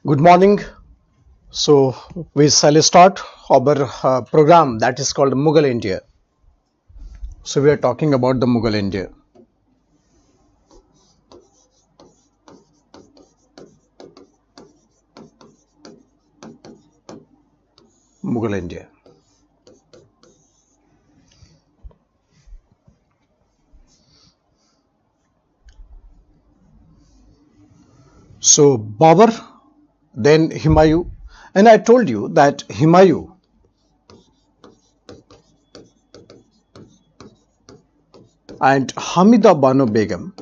Good morning. So we shall start our program that is called Mughal India. So we are talking about the Mughal India. Mughal India. So Babur, then Humayun, and I told you that Humayun and Hamida Banu Begum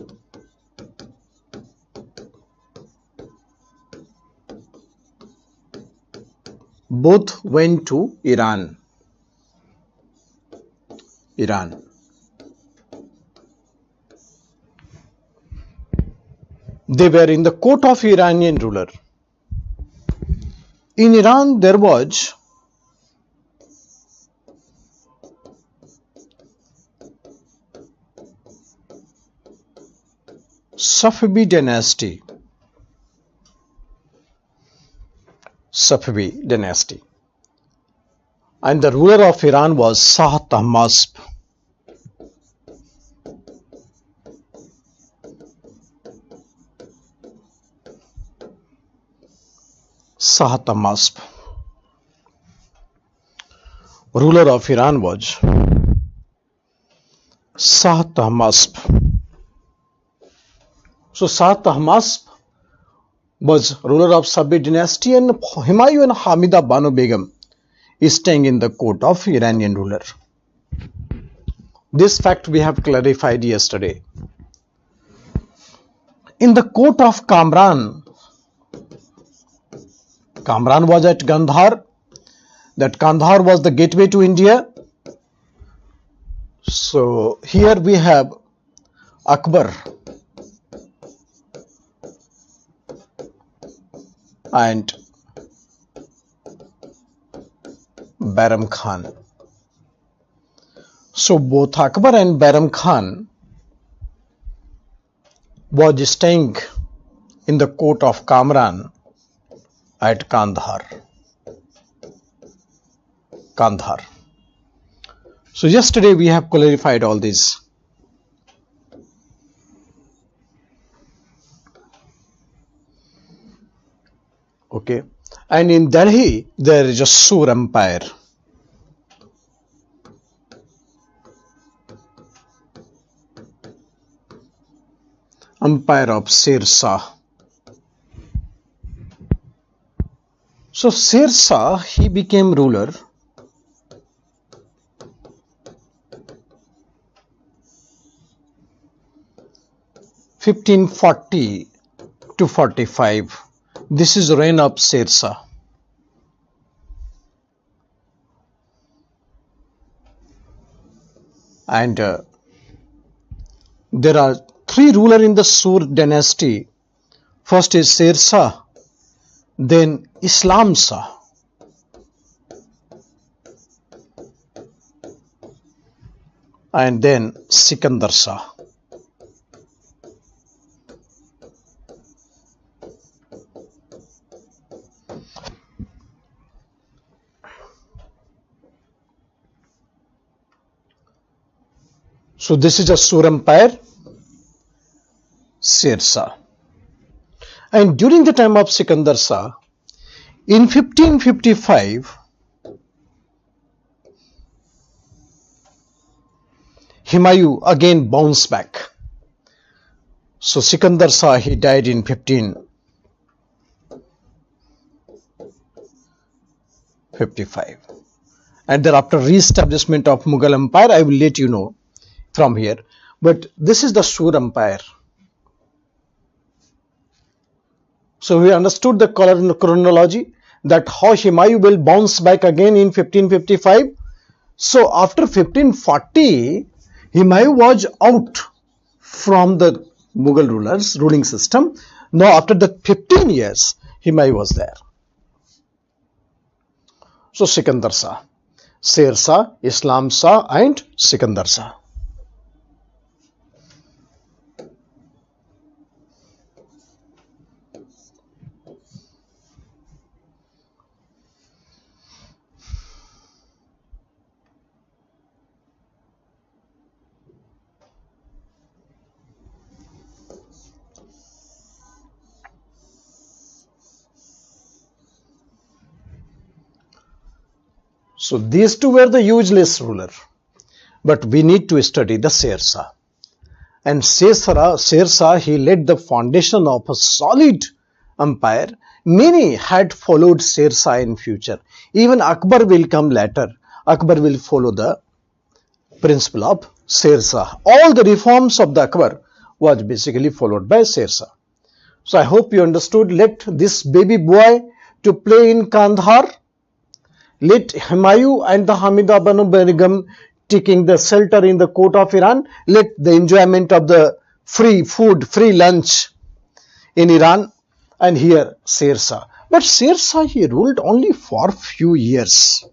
both went to Iran. Iran. They were in the court of Iranian ruler. In Iran, there was Safavid dynasty. Safavid dynasty. And the ruler of Iran was Shah Tahmasp. Shah Tahmasp. Ruler of Iran was Shah Tahmasp. So Shah Tahmasp was ruler of Safavid dynasty, and Humayun and Hamida Banu Begum is staying in the court of Iranian ruler. This fact we have clarified yesterday. In the court of Kamran was at Gandhar. That Kandahar was the gateway to India. So here we have Akbar and Bairam Khan. So both Akbar and Bairam Khan was staying in the court of Kamran at Kandahar. So yesterday we have clarified all this. Okay, and in Delhi there is a Sur Empire. Empire of Sher Shah. So Sher Shah, he became ruler (1540 to 45). This is reign of Sher Shah. And there are three rulers in the Sur dynasty. First is Sher Shah, then Islam Shah, and then Sikandar Shah. So this is a Sur Empire, Sher Shah. And during the time of Sikandar Shah, in 1555, Humayun again bounced back. So Sikandar Shah, he died in 1555. And thereafter re-establishment of Mughal Empire, I will let you know from here. But this is the Sur Empire. So we understood the chronology that how Humayun will bounce back again in 1555. So after 1540, Humayun was out from the Mughal rulers ruling system. Now after the 15 years, Humayun was there. So Sikandar Shah, Sher Shah, Islam Shah and Sikandar Shah. So these two were the useless ruler. But we need to study the Sher Shah. And Sher Shah, he laid the foundation of a solid empire. Many had followed Sher Shah in future. Even Akbar will come later. Akbar will follow the principle of Sher Shah. All the reforms of the Akbar was basically followed by Sher Shah. So I hope you understood. Let this baby boy to play in Kandahar. Let Humayun and the Hamida Banu Begum taking the shelter in the court of Iran. Let the enjoyment of the free food, free lunch in Iran. And here Sher Shah. But Sher Shah, he ruled only for few years.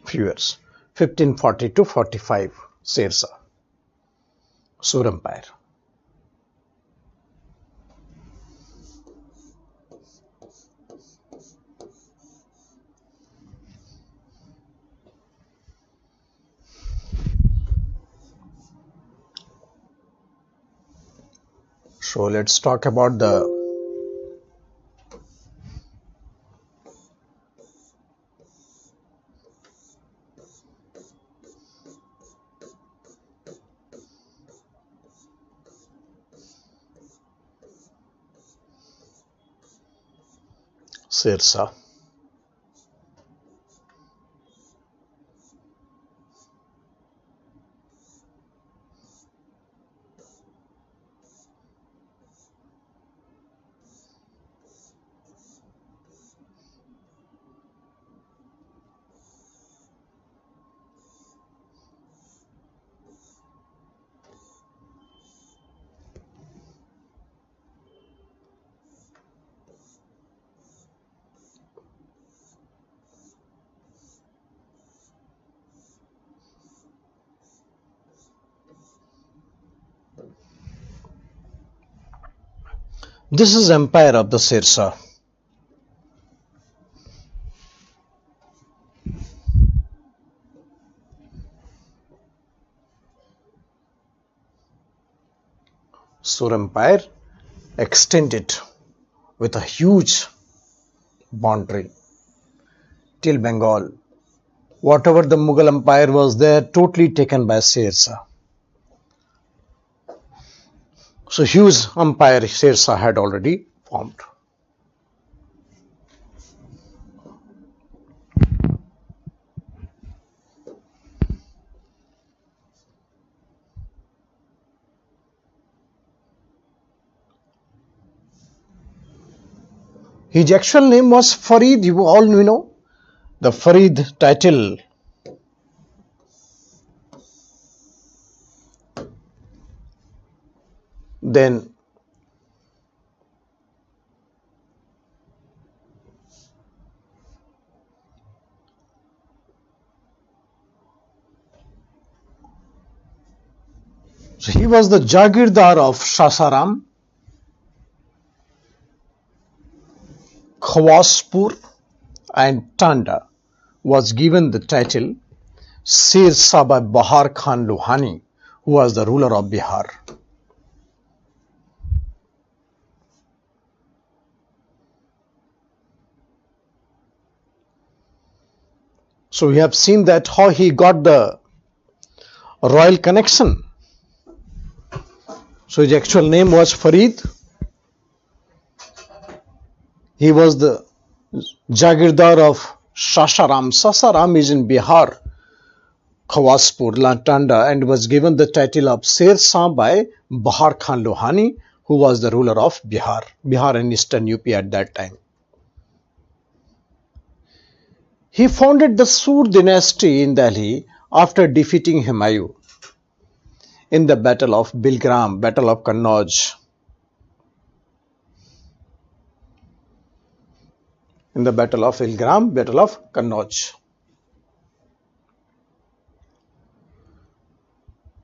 Few years. 1540 to 45. Sher Shah. Sur Empire. So let's talk about the Sher Shah. This is empire of the Sher Shah. Sur Empire extended with a huge boundary till Bengal. Whatever the Mughal Empire was there, totally taken by Sher Shah. So huge empire Sher Shah had already formed. His actual name was Farid, you all know. The Farid title. Then so he was the Jagirdar of Sasaram, Khawaspur and Tanda. Was given the title Sher Shah by Bahar Khan Lohani, who was the ruler of Bihar. So we have seen that how he got the royal connection. So his actual name was Farid. He was the Jagirdar of Sasaram. Sasaram is in Bihar, Khawaspur, Lantanda, and was given the title of Sher Shah by Bahar Khan Lohani, who was the ruler of Bihar and eastern UP at that time. He founded the Sur dynasty in Delhi after defeating Humayun in the Battle of Bilgram, Battle of Kannauj. In the Battle of Bilgram, Battle of Kannauj.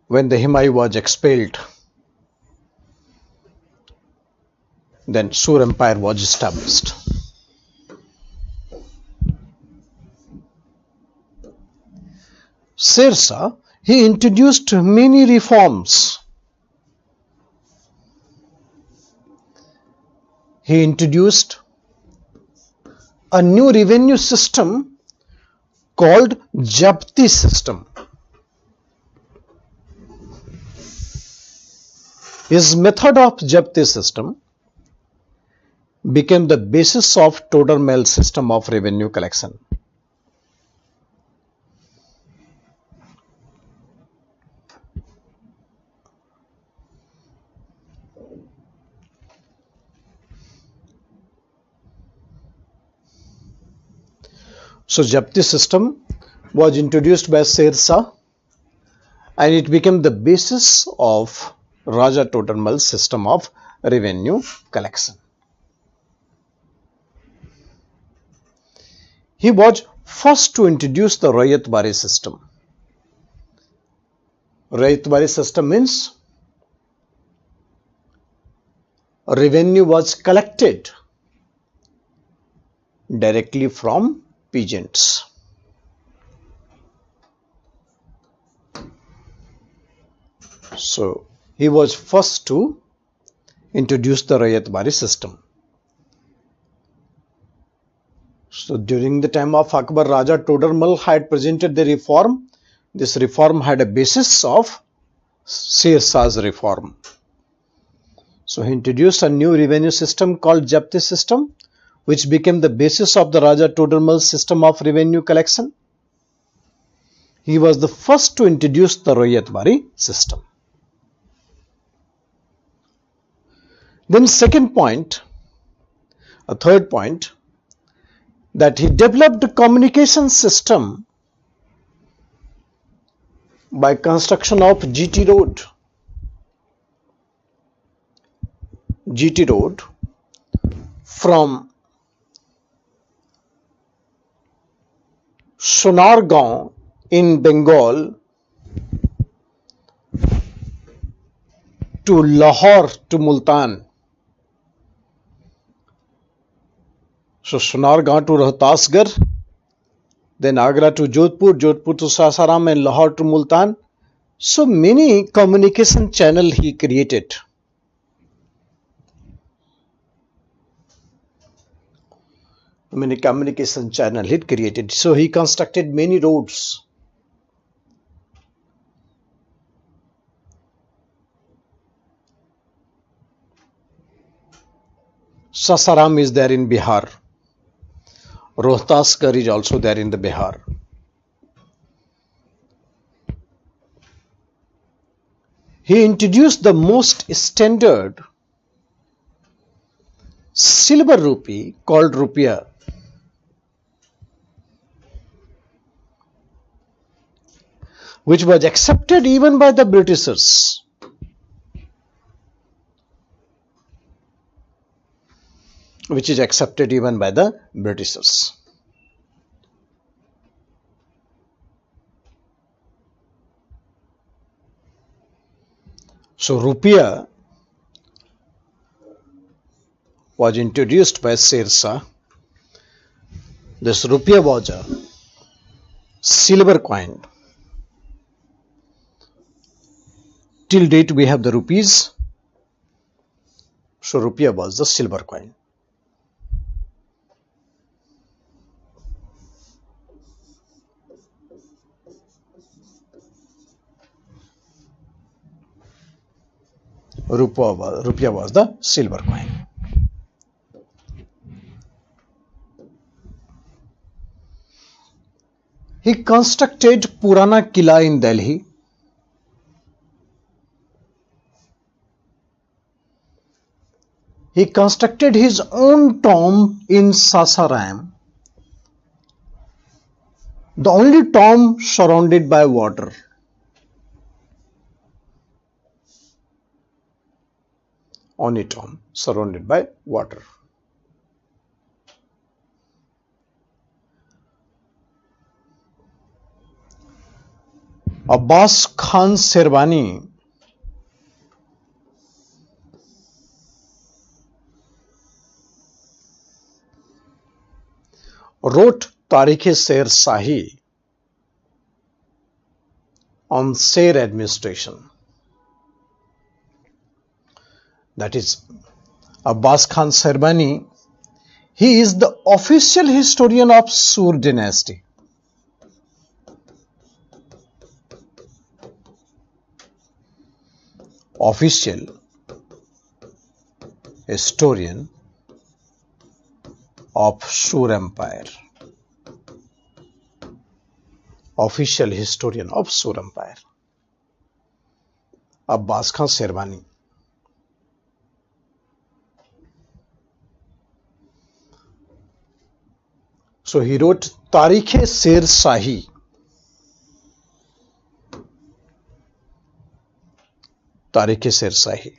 When the Humayun was expelled, then Sur Empire was established. Sher Shah, he introduced many reforms. He introduced a new revenue system called Japti system. His method of Japti system became the basis of Todar Mahal system of revenue collection. So Japti system was introduced by Sher Shah and it became the basis of Raja Todar Mahal system of revenue collection. He was first to introduce the Rayat Bari system. Rayat Bari system means revenue was collected directly from peasants. So he was first to introduce the Rayat Bari system. So during the time of Akbar, Raja Todar Mahal had presented the reform. This reform had a basis of Sher Shah's reform. So he introduced a new revenue system called Japti system, which became the basis of the Raja Todar Mahal system of revenue collection. He was the first to introduce the Rayat Bari system. Then second point, a third point, that he developed a communication system by construction of GT road. GT road from Sonargaon in Bengal to Lahore to Multan. So Sonargaon to Rohtasgarh, then Agra to Jodhpur, Jodhpur to Sasaram, and Lahore to Multan. So many communication channel he created. Many communication channel he created. So he constructed many roads. Sasaram is there in Bihar. Rohtasgarh is also there in the Bihar. He introduced the most standard silver rupee called rupiah, which was accepted even by the Britishers. Which is accepted even by the Britishers. So rupiah was introduced by Sher Shah. This rupiah was a silver coin. Till date we have the rupees. So rupiah was the silver coin. Rupiah was the silver coin. He constructed Purana Kila in Delhi. He constructed his own tomb in Sasaram, the only tomb surrounded by water. Only tomb surrounded by water. Abbas Khan Sherwani wrote Tarikh-e-Sher Shahi on Sher administration. That is Abbas Khan Serbani. He is the official historian of Sur dynasty. Official historian of Sur Empire. Official historian of Sur Empire. Abbas Khan Serbani. So he wrote Tarikh-e-Sher Shahi. Tarikh-e-Sher Shahi.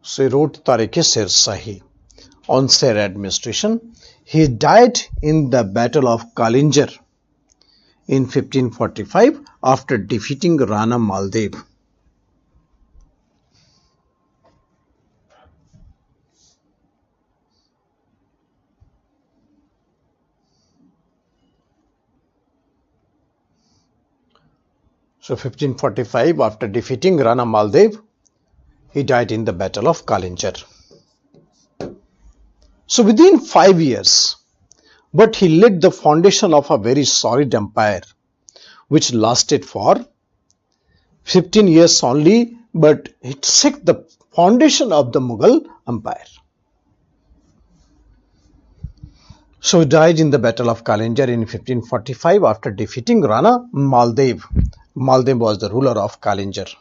So he wrote Tarikh-e-Sher Shahi on Sher administration. He died in the Battle of Kalinjar in 1545 after defeating Rana Maldev. So 1545, after defeating Rana Maldev, he died in the Battle of Kalinjar. So within 5 years, but he laid the foundation of a very solid empire, which lasted for 15 years only, but it set the foundation of the Mughal Empire. So he died in the Battle of Kalinjar in 1545 after defeating Rana Maldev. Maldev was the ruler of Kalinjar.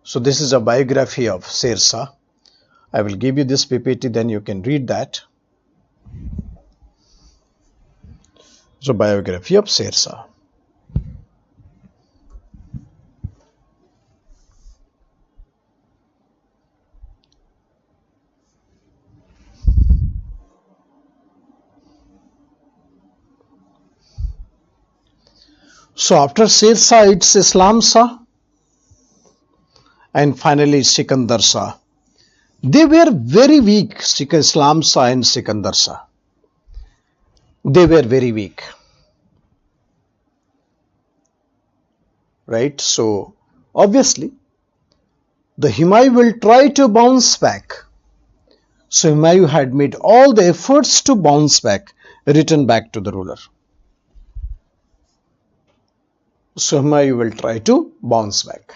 So this is a biography of Sher Shah. I will give you this PPT, then you can read that. So biography of Sher Shah. So after Sher Shah, it's Islam Shah, and finally Sikandar Shah. They were very weak, Islam Shah and Sikandar Shah. They were very weak. Right? So obviously the Humayun will try to bounce back. So Humayun had made all the efforts to bounce back, return back to the ruler. So Humayun will try to bounce back.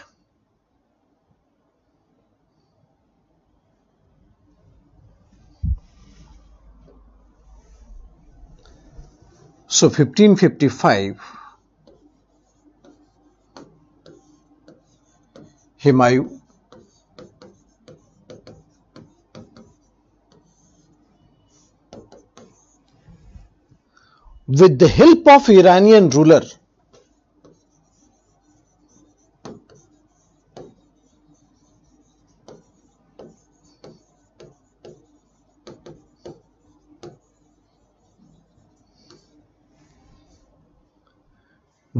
So 1555, Humayun with the help of Iranian ruler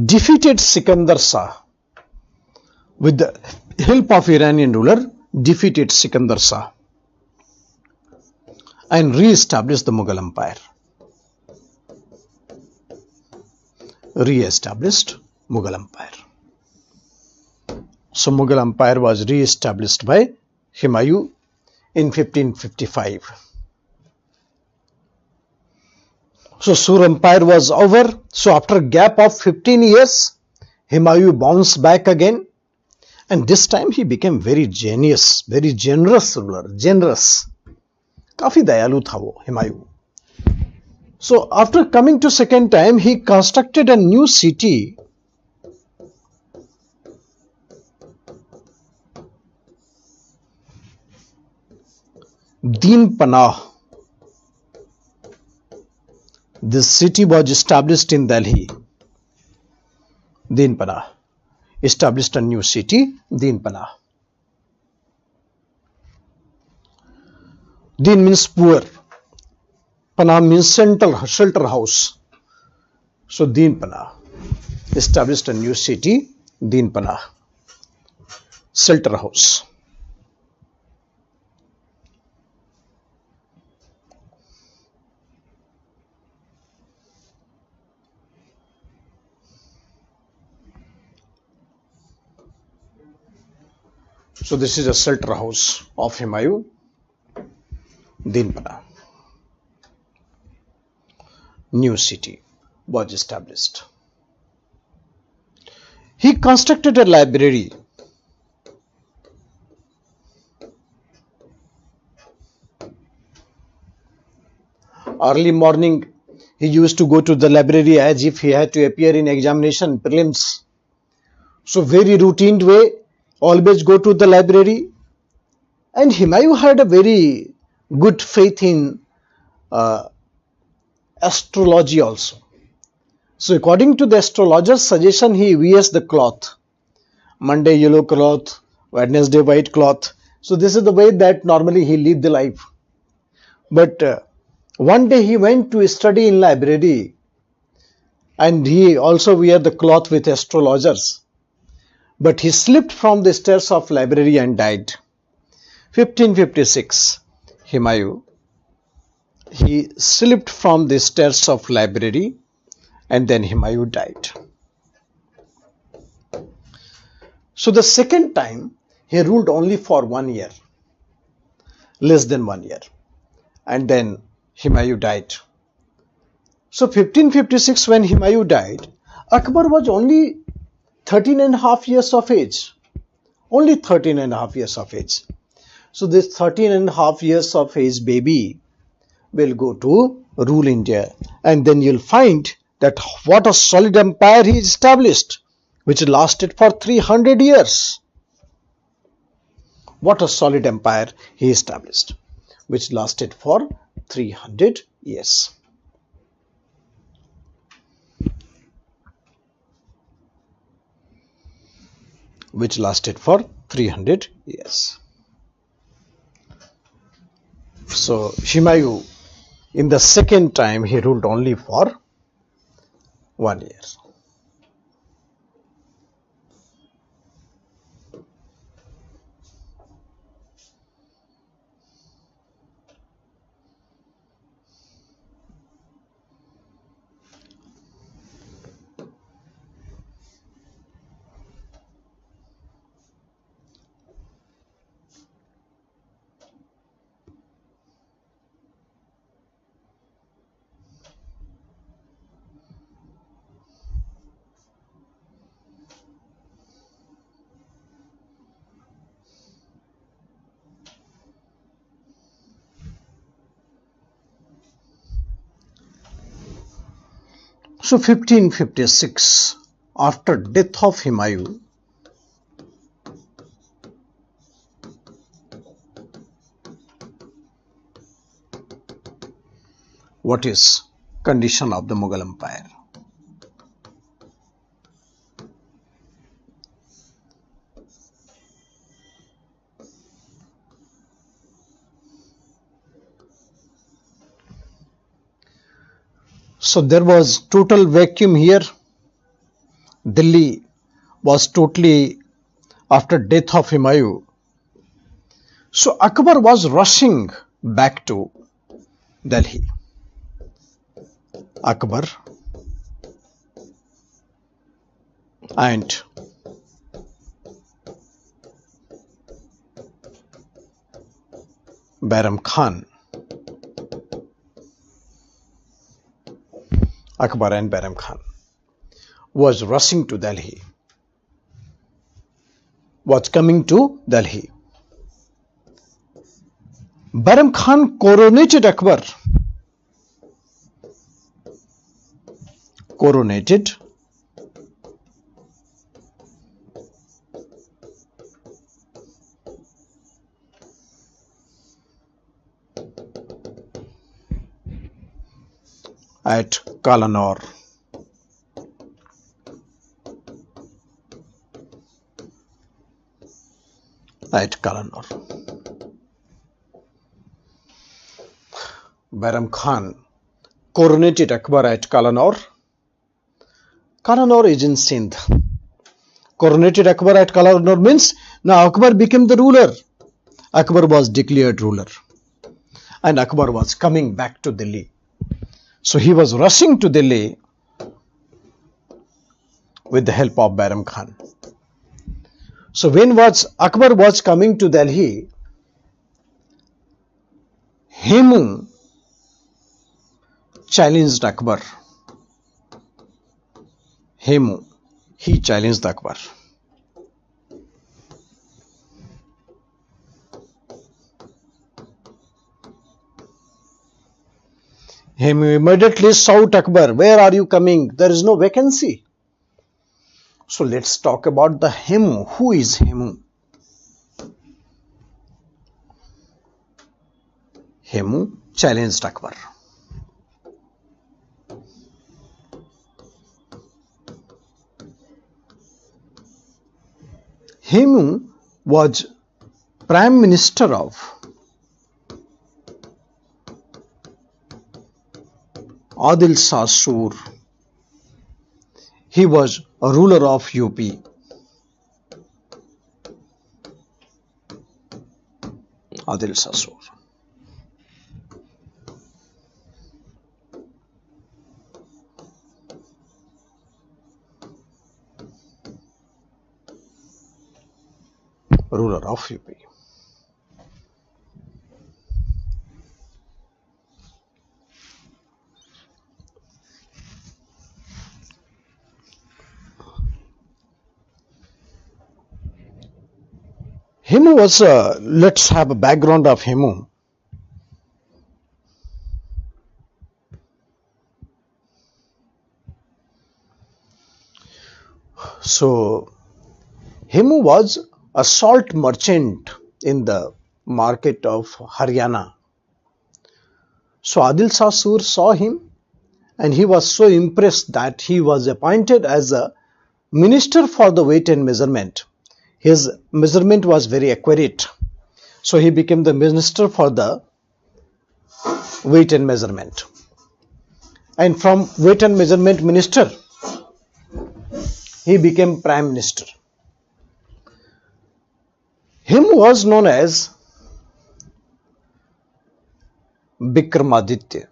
defeated Sikandar Shah. With the help of Iranian ruler, defeated Sikandar Shah and re-established the Mughal Empire. Re-established Mughal Empire. So Mughal Empire was re-established by Humayun in 1555. So Sur Empire was over. So after a gap of 15 years, Humayun bounced back again, and this time he became very generous ruler, generous. काफी दयालु था वो Humayun. So after coming to second time, he constructed a new city Din Panah. This city was established in Delhi. Din Panah. Established a new city, Din Panah. Din means poor. Panah means shelter house. So Deen Panah established a new city, Deen Panah, shelter house. So this is a shelter house of Humayun, Deen Panah. New city was established. He constructed a library. Early morning, he used to go to the library as if he had to appear in examination prelims. So very routine way, always go to the library. And Humayun had a very good faith in astrology also. So according to the astrologer's suggestion, he wears the cloth. Monday yellow cloth, Wednesday white cloth. So this is the way that normally he lived the life. But one day he went to study in library, and he also wear the cloth with astrologers. But he slipped from the stairs of library and died. 1556, Humayun, he slipped from the stairs of library, and then Humayun died. So the second time he ruled only for 1 year, less than 1 year, and then Humayun died. So 1556, when Humayun died, Akbar was only 13.5 years of age. Only 13.5 years of age. So this 13.5 years of age baby will go to rule India, and then you'll find that what a solid empire he established, which lasted for 300 years. What a solid empire he established, which lasted for 300 years. Which lasted for 300 years. So Humayun, in the second time, he ruled only for 1 year. So 1556, after death of Humayun, what is condition of the Mughal Empire? So there was total vacuum here. Delhi was totally, after death of Humayun. So Akbar was rushing back to Delhi. Akbar and Bairam Khan. Akbar and Bairam Khan was rushing to Delhi, was coming to Delhi. Bairam Khan coronated Akbar. Coronated at Kalanur. At Kalanur. Bairam Khan coronated Akbar at Kalanur. Kalanur is in Sindh. Coronated Akbar at Kalanur means now Akbar became the ruler. Akbar was declared ruler. And Akbar was coming back to Delhi. So he was rushing to Delhi with the help of Bairam Khan. So when Akbar was coming to Delhi, Hemu challenged Akbar. Hemu, he challenged Akbar. Hemu immediately shouted, Akbar, where are you coming? There is no vacancy. So let's talk about the Hemu. Who is Hemu? Hemu challenged Akbar. Hemu was Prime Minister of Adil Shah Sur. He was a ruler of UP. Adil Shah Sur. Ruler of UP. Hemu was, let's have a background of Hemu. So, Hemu was a salt merchant in the market of Haryana. So, Adil Shah Sur saw him and he was so impressed that he was appointed as a minister for the weight and measurement. His measurement was very accurate. So he became the minister for the weight and measurement. And from weight and measurement minister, he became prime minister. Him was known as Vikramaditya.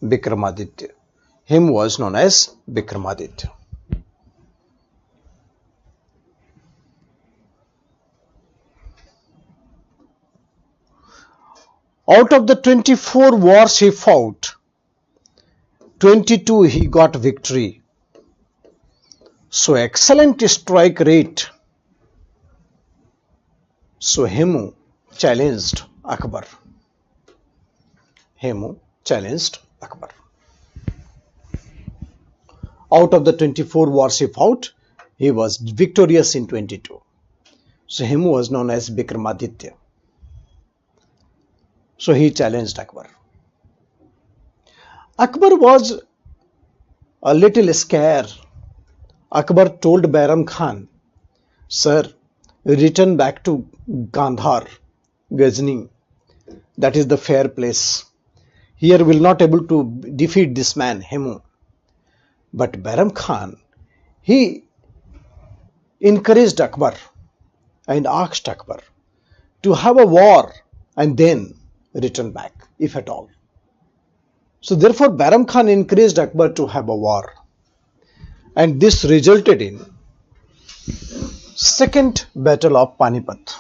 Vikramaditya. Him was known as Vikramaditya. Out of the 24 wars he fought, 22 he got victory. So excellent strike rate. So Hemu challenged Akbar. Hemu challenged Akbar. Out of the 24 wars he fought, he was victorious in 22. So Hemu was known as Vikramaditya. So he challenged Akbar. Akbar was a little scared. Akbar told Bairam Khan, Sir, return back to Gandhar, Ghazni. That is the fair place. Here we will not able to defeat this man, Hemu. But Bairam Khan, he encouraged Akbar and asked Akbar to have a war and then return back, if at all. So therefore Bairam Khan encouraged Akbar to have a war. And this resulted in Second Battle of Panipat.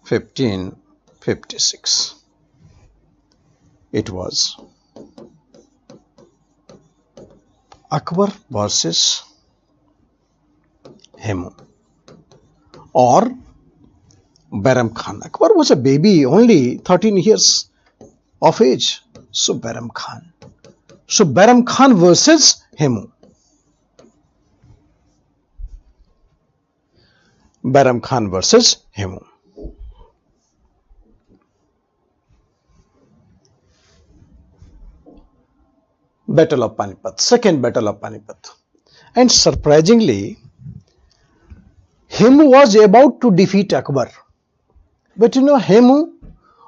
(1556). It was Akbar versus Hemu or Bairam Khan. Akbar was a baby, only 13 years of age. So Bairam Khan. So Bairam Khan versus Hemu. Bairam Khan versus Hemu. Battle of Panipat, second Battle of Panipat. And surprisingly, Hemu was about to defeat Akbar. But Hemu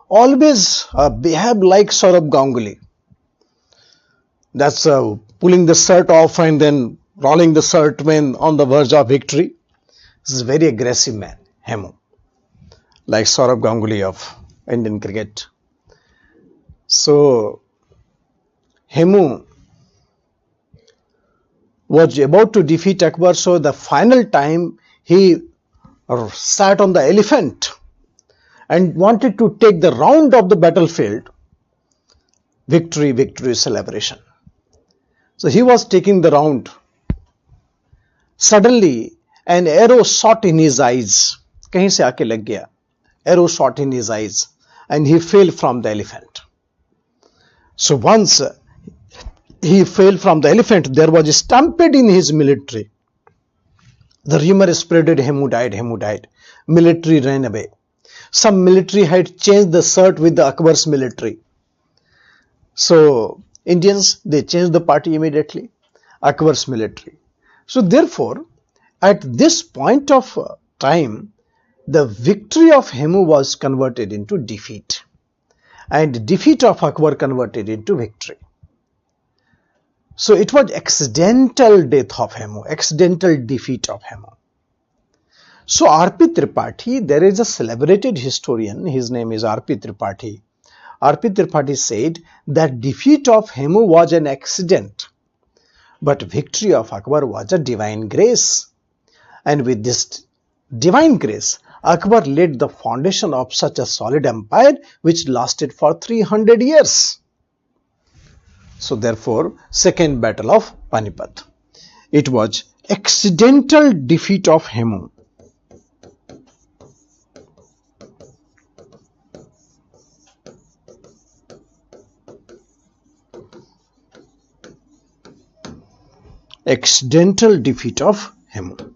always behaved like Saurabh Ganguly. That's pulling the shirt off and then rolling the shirt when on the verge of victory. This is a very aggressive man, Hemu, like Saurabh Ganguly of Indian cricket. So, Hemu was about to defeat Akbar, so the final time he sat on the elephant and wanted to take the round of the battlefield. Victory, victory celebration. So he was taking the round. Suddenly, an arrow shot in his eyes. कहीं से आके लग गया. Arrow shot in his eyes, and he fell from the elephant. So once he fell from the elephant, there was a stampede in his military. The rumor spreaded, Hemu died, Hemu died. Military ran away. Some military had changed the shirt with the Akbar's military. So Indians, they changed the party immediately, Akbar's military. So therefore, at this point of time, the victory of Hemu was converted into defeat, and defeat of Akbar converted into victory. So it was accidental death of Hemu, accidental defeat of Hemu. So R.P. Tripathi, there is a celebrated historian, his name is R.P. Tripathi. R.P. Tripathi said that defeat of Hemu was an accident, but victory of Akbar was a divine grace. And with this divine grace, Akbar laid the foundation of such a solid empire which lasted for 300 years. So therefore, second battle of Panipat. It was accidental defeat of Hemu. Accidental defeat of Hemu.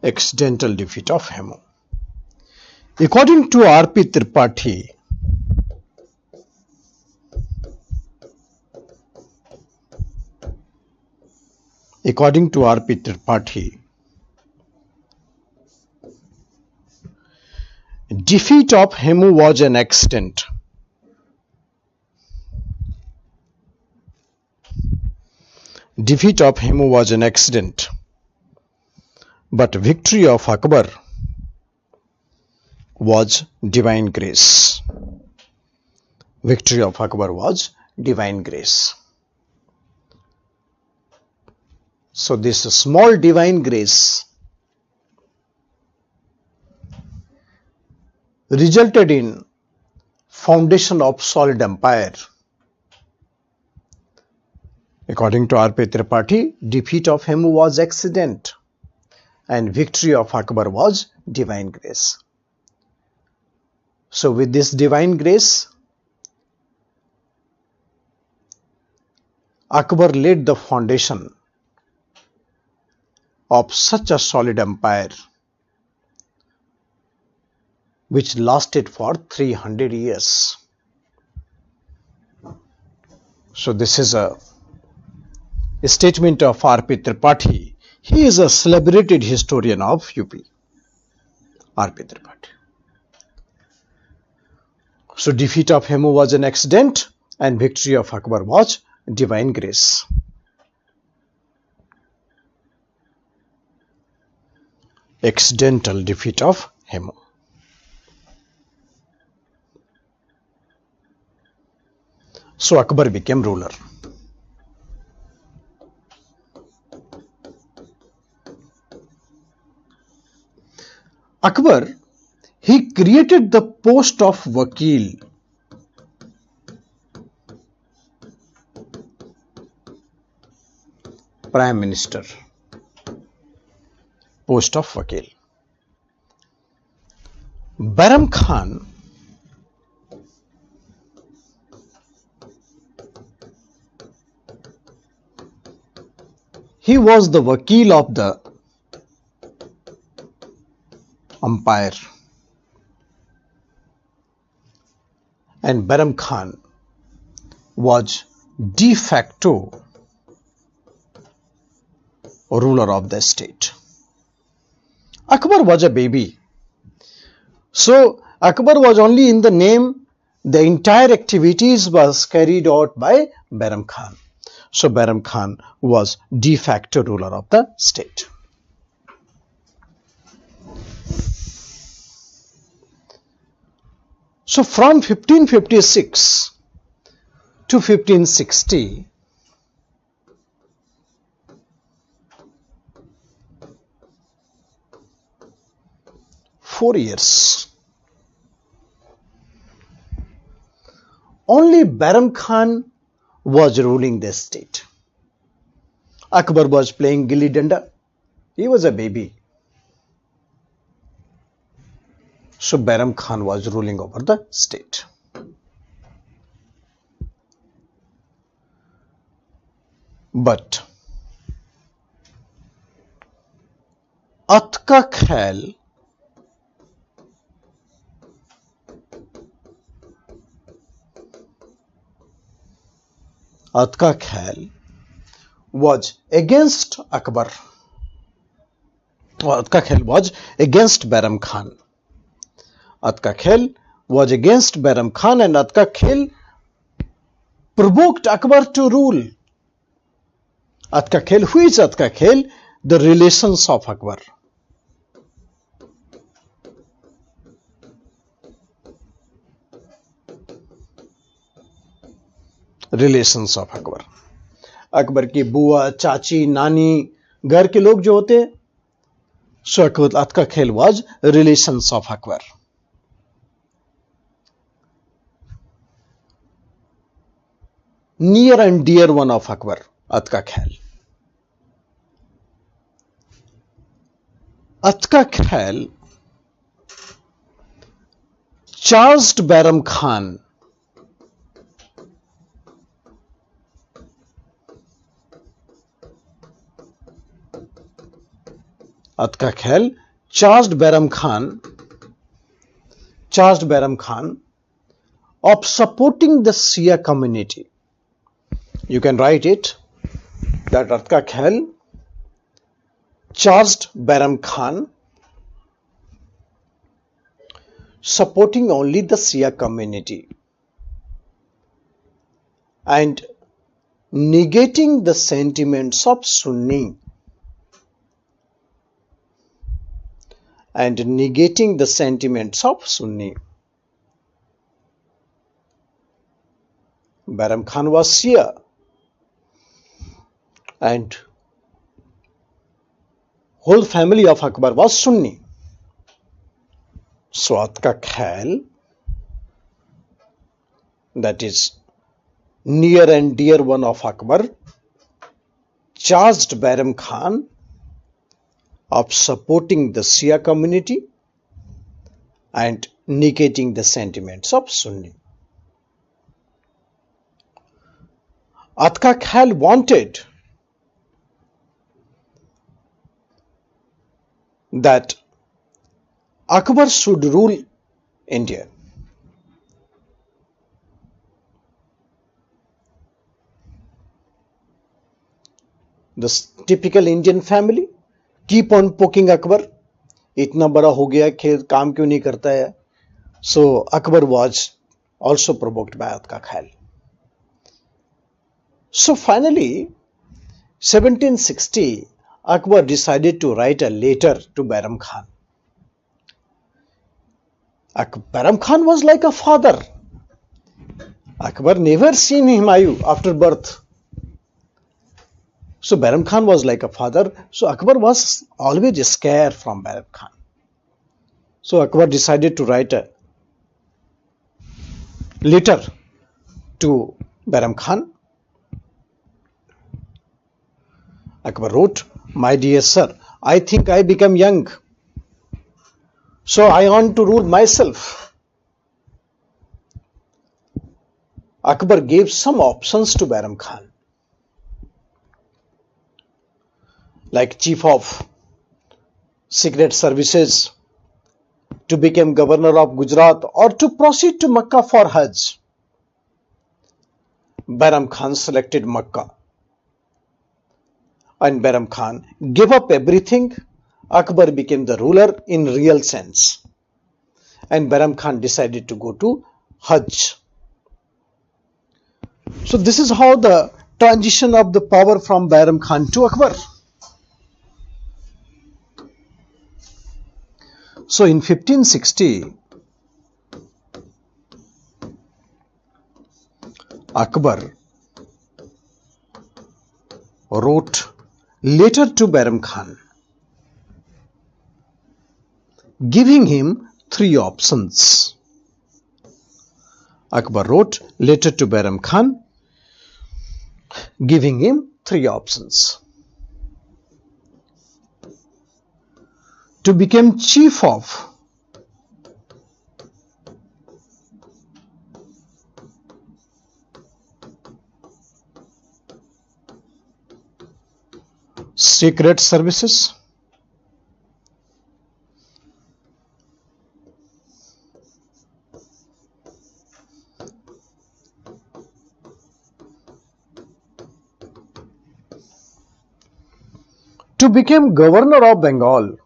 Accidental defeat of Hemu. According to R.P. Tripathi, defeat of Hemu was an accident. Defeat of Hemu was an accident, but victory of Akbar was divine grace. Victory of Akbar was divine grace. So this small divine grace resulted in foundation of solid empire. According to R.P. Tripathi, defeat of Hemu was accident and victory of Akbar was divine grace. So with this divine grace, Akbar laid the foundation of such a solid empire which lasted for 300 years. So this is a statement of R.P. Tripathi. He is a celebrated historian of UP, R.P. Tripathi. So defeat of Hemu was an accident and victory of Akbar was divine grace. Accidental defeat of Hemu. So Akbar became ruler. Akbar, he created the post of Vakil. Prime Minister. Post of Vakil. Bairam Khan he was the wakil of the umpire, and Bairam Khan was de facto ruler of the state. Akbar was a baby, so Akbar was only in the name. The entire activities was carried out by Bairam Khan. So Bairam Khan was de facto ruler of the state. So from 1556 to 1560, four years, only Bairam Khan was ruling the state. Akbar was playing gilli danda. He was a baby. So Bairam Khan was ruling over the state. But Atka Khail was against Akbar. Atka Khail was against Bairam Khan. Atka Khail was against Bairam Khan, and Atka Khail provoked Akbar to rule. Atka Khail, who is Atka Khail? The relations of Akbar. Relations of Akbar. Akbar की बुआ, चाची, नानी, घर के लोग जो होते हैं, so Atka Khail was relations of Akbar. Near and dear one of Akbar, Atka Khail. Atka Khail charged Bairam Khan Atka Khail charged Bairam Khan of supporting the Shia community. You can write it that Atka Khail charged Bairam Khan supporting only the Shia community and negating the sentiments of Sunni. Bairam Khan was Shia and whole family of Akbar was Sunni. So Atka Khail, that is near and dear one of Akbar, charged Bairam Khan of supporting the Shia community and negating the sentiments of Sunni. Atka Khail wanted that Akbar should rule India. The typical Indian family keep on poking Akbar. इतना बड़ा हो गया, खेल काम क्यों नहीं करता है? So Akbar was also provoked by Atka Khail. So finally, 1760, Akbar decided to write a letter to Bairam Khan. Bairam Khan was like a father. Akbar never seen Humayun after birth. So Bairam Khan was like a father. So Akbar was always scared from Bairam Khan. So Akbar decided to write a letter to Bairam Khan. Akbar wrote, "My dear sir, I think I become young. So I want to rule myself." Akbar gave some options to Bairam Khan. like chief of secret services, to become governor of Gujarat, or to proceed to Makkah for Hajj. Bairam Khan selected Makkah, and Bairam Khan gave up everything. Akbar became the ruler in real sense, and Bairam Khan decided to go to Hajj. So this is how the transition of the power from Bairam Khan to Akbar. So in 1560, Akbar wrote letter to Bairam Khan, giving him three options. Akbar wrote letter to Bairam Khan, giving him three options: to become chief of secret services, to become governor of Bengal,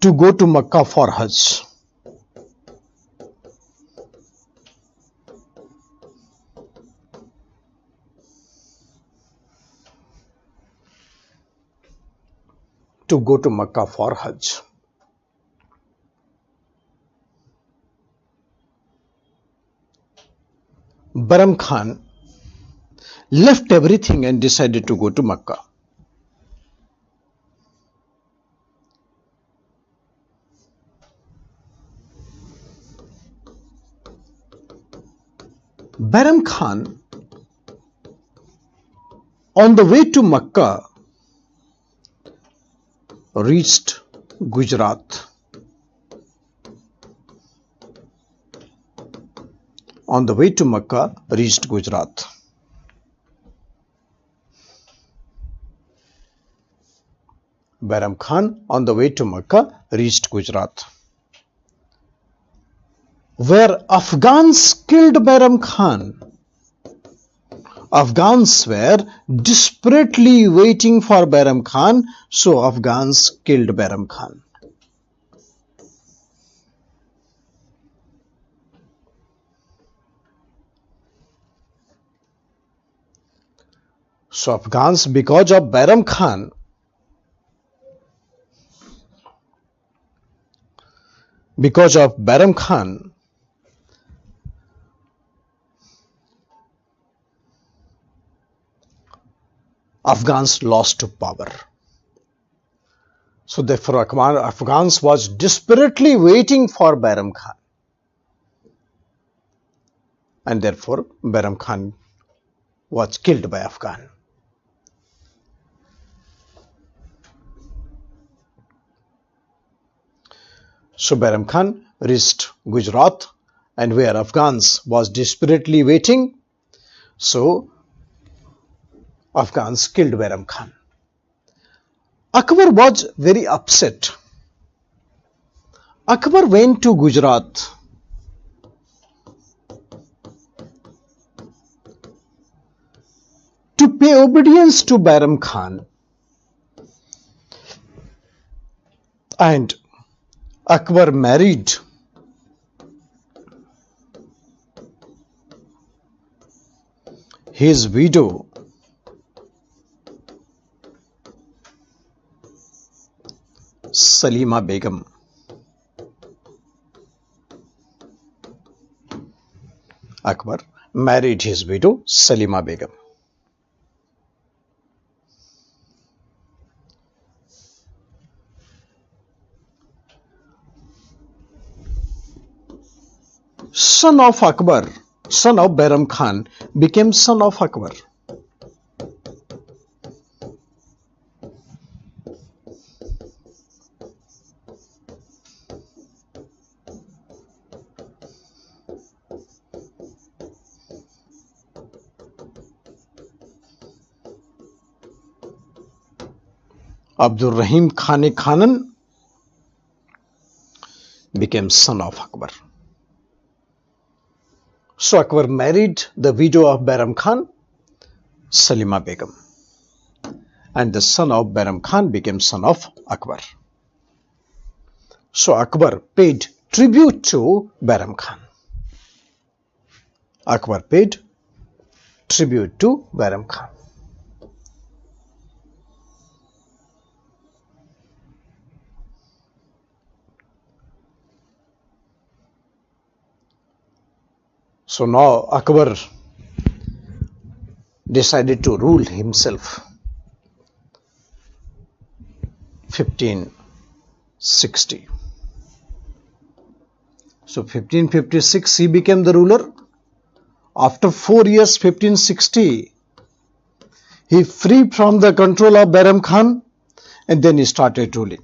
to go to Makkah for Hajj. To go to Makkah for Hajj. Bairam Khan left everything and decided to go to Makkah. Bairam Khan, on the way to Makkah, reached Gujarat. On the way to Makkah, reached Gujarat. Bairam Khan, on the way to Makkah, reached Gujarat, where Afghans killed Bairam Khan. Afghans were desperately waiting for Bairam Khan, so Afghans killed Bairam Khan. So Afghans, because of Bairam Khan, Afghans lost to power. So therefore Afghans was desperately waiting for Bairam Khan, and therefore Bairam Khan was killed by Afghan. So Bairam Khan reached Gujarat, and where Afghans was desperately waiting, so Afghans killed Bairam Khan. Akbar was very upset. Akbar went to Gujarat to pay obedience to Bairam Khan, and Akbar married his widow Salima Begum. Akbar married his widow Salima Begum. Son of Akbar, son of Bairam Khan, became son of Akbar. Abdul Rahim Khan Khanan became son of Akbar. So Akbar married the widow of Bairam Khan, Salima Begum, and the son of Bairam Khan became son of Akbar. So Akbar paid tribute to Bairam Khan. Akbar paid tribute to Bairam Khan. So now Akbar decided to rule himself. 1560. So 1556 he became the ruler. After 4 years, 1560, he freed from the control of Bairam Khan and then he started ruling.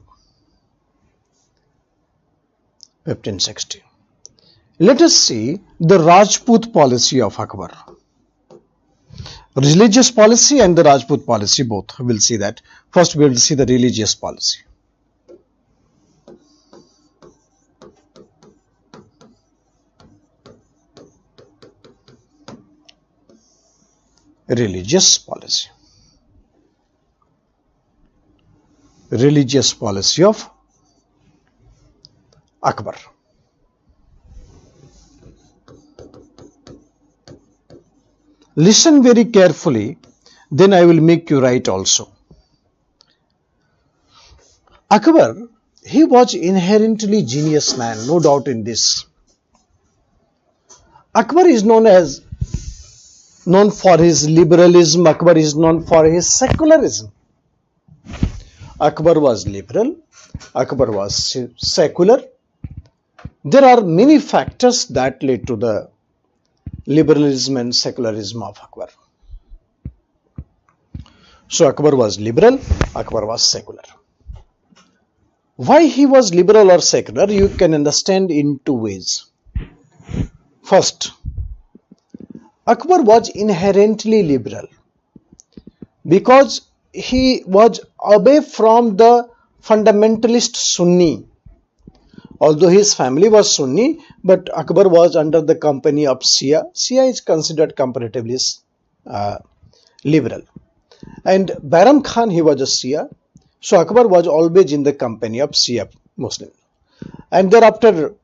1560. Let us see the Rajput policy of Akbar. Religious policy and the Rajput policy both. We will see that. First we will see the religious policy. Religious policy. Religious policy of Akbar. Listen very carefully, then I will make you write also. Akbar, he was inherently genius man, no doubt in this. Akbar is known for his liberalism. Akbar is known for his secularism. Akbar was liberal. Akbar was secular. There are many factors that led to the liberalism and secularism of Akbar. So Akbar was liberal, Akbar was secular. Why he was liberal or secular, you can understand in two ways. First, Akbar was inherently liberal because he was away from the fundamentalist Sunni. Although his family was Sunni, but Akbar was under the company of Shia. Shia is considered comparatively liberal. And Bairam Khan, he was a Shia. So Akbar was always in the company of Shia Muslim. And thereafter,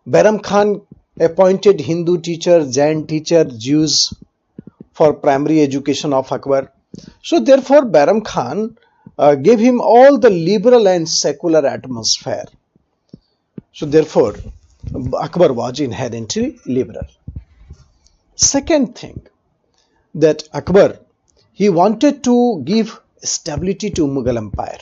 Bairam Khan appointed Hindu teacher, Jain teacher, Jews for primary education of Akbar. So therefore, Bairam Khan gave him all the liberal and secular atmosphere. So therefore, Akbar was inherently liberal. Second thing, that Akbar, he wanted to give stability to Mughal Empire.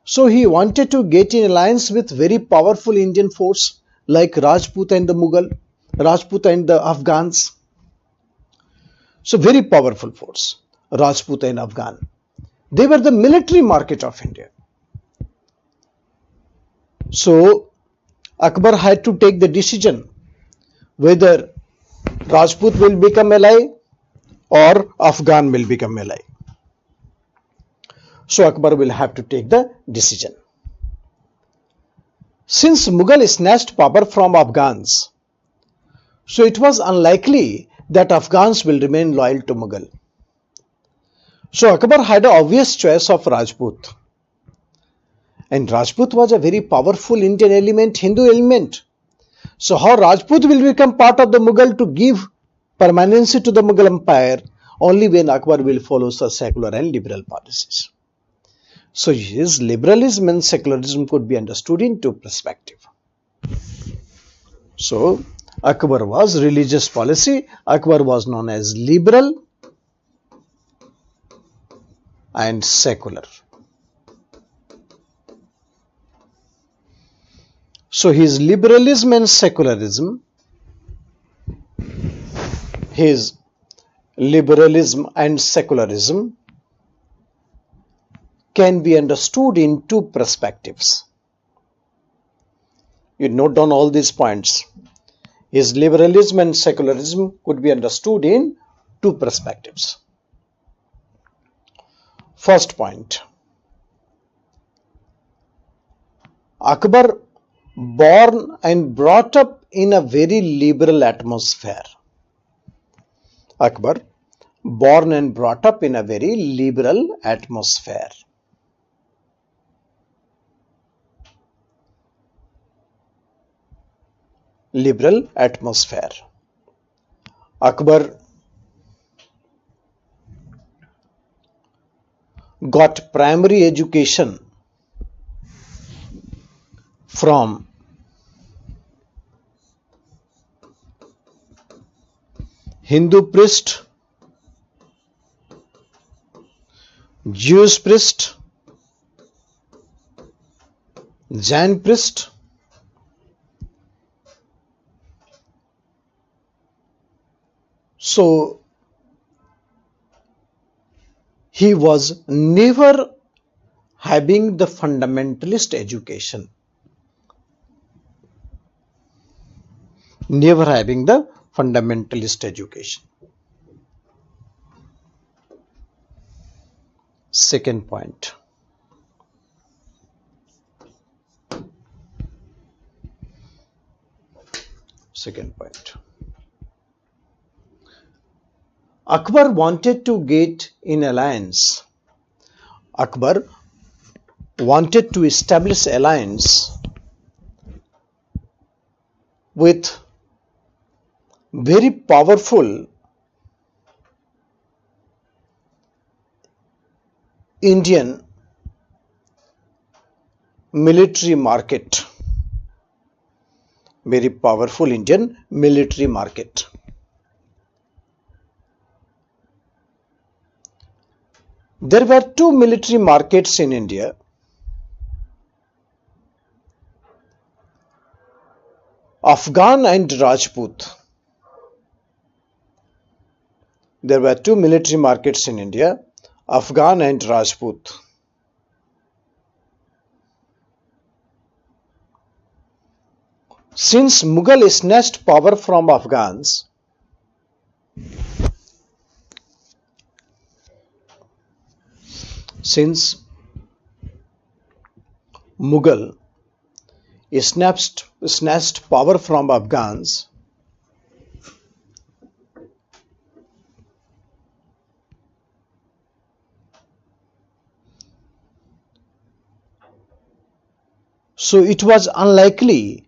So he wanted to get in alliance with very powerful Indian force like Rajput and the Mughal, Rajput and the Afghans. So very powerful force, Rajput and Afghan. They were the military market of India. So Akbar had to take the decision whether Rajput will become ally or Afghan will become ally. So Akbar will have to take the decision. Since Mughal snatched power from Afghans, so it was unlikely that Afghans will remain loyal to Mughal. So Akbar had an obvious choice of Rajput. And Rajput was a very powerful Indian element, Hindu element. So how Rajput will become part of the Mughal to give permanency to the Mughal Empire? Only when Akbar will follow such secular and liberal policies. So his liberalism and secularism could be understood in two perspectives. So Akbar was religious policy. Akbar was known as liberal and secular. So his liberalism and secularism, can be understood in two perspectives. You note down all these points. His liberalism and secularism could be understood in two perspectives. First point, Akbar born and brought up in a very liberal atmosphere. Akbar born and brought up in a very liberal atmosphere. Liberal atmosphere. Akbar got primary education from Hindu priest, Jewish priest, Jain priest, so he was never having the fundamentalist education. Never having the fundamentalist education. Second point. Akbar wanted to get in alliance. Akbar wanted to establish alliance with very powerful Indian military market. Very powerful Indian military market. There were two military markets in India. Afghan and Rajput. There were two military markets in India, Afghan and Rajput. Since Mughal snatched power from Afghans, snatched power from Afghans, so it was unlikely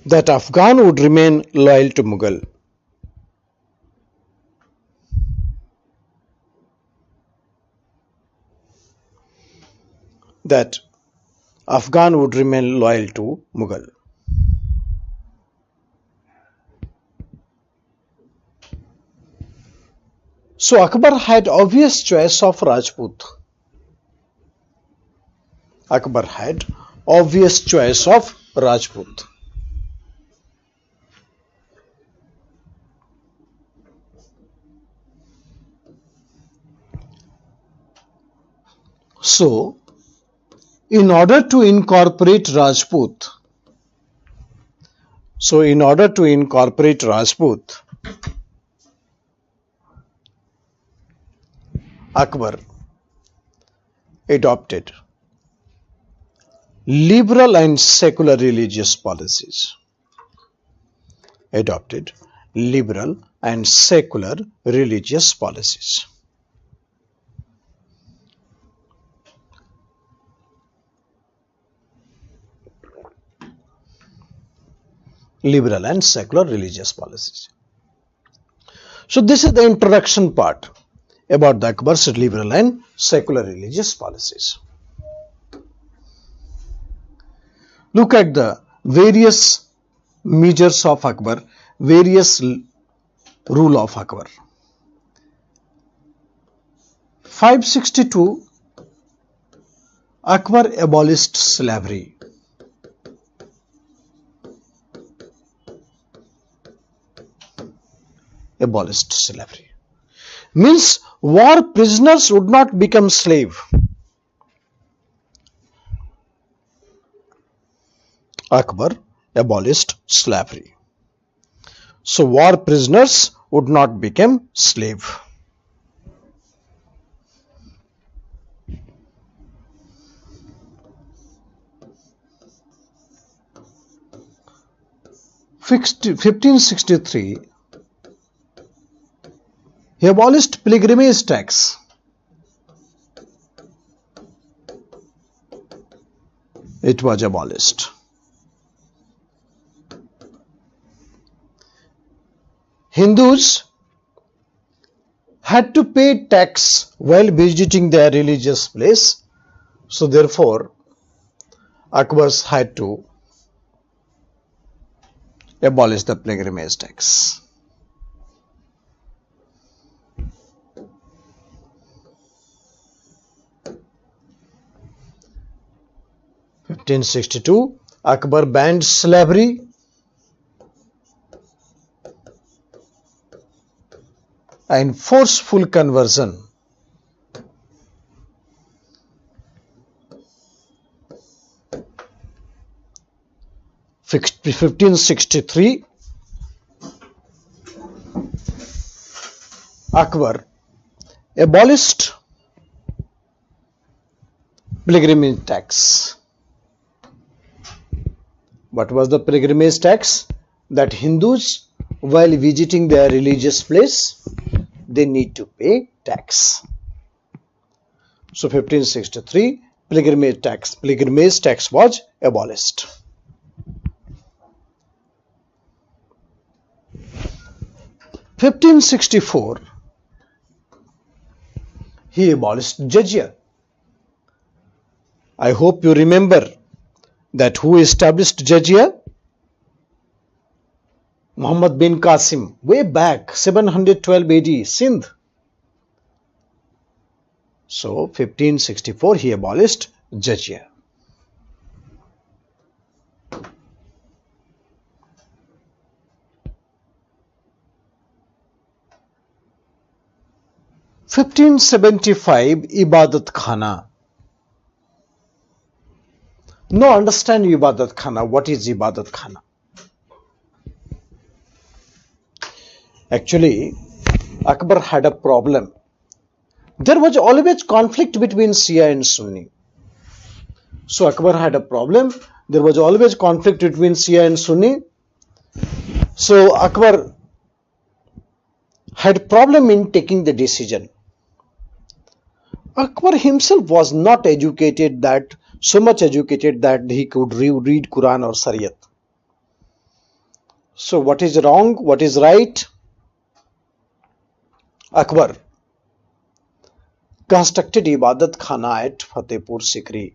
that Afghan would remain loyal to Mughal. That Afghan would remain loyal to Mughal. So Akbar had obvious choice of Rajput. Akbar had obvious choice of Rajput. So, in order to incorporate Rajput, Akbar adopted liberal and secular religious policies. Adopted liberal and secular religious policies. Liberal and secular religious policies. So this is the introduction part about the Akbar's liberal and secular religious policies. Look at the various measures of Akbar, various rule of Akbar. 562, Akbar abolished slavery. Abolished slavery means war prisoners would not become slave. Akbar abolished slavery. So war prisoners would not become slave. Fixed 1563, he abolished pilgrimage tax. It was abolished. Hindus had to pay tax while visiting their religious place, so therefore Akbar had to abolish the pilgrimage tax. In 1562, Akbar banned slavery and forceful conversion. In 1563, Akbar abolished pilgrimage tax. What was the pilgrimage tax? That Hindus, while visiting their religious place, they need to pay tax. So 1563, pilgrimage tax was abolished. 1564, he abolished jizya. I hope you remember that who established jizya? Muhammad bin Qasim, way back 712 AD, Sindh. So 1564 he abolished jizya. (1575) Ibadat Khana. Now understand Ibadat Khana. What is Ibadat Khana? Actually, Akbar had a problem. There was always conflict between Shia and Sunni. So Akbar had a problem. There was always conflict between Shia and Sunni. So Akbar had problem in taking the decision. Akbar himself was not educated, that so much educated that he could read Quran or Shariat. So what is wrong? What is right? Akbar constructed Ibadat Khana at Fatehpur Sikri.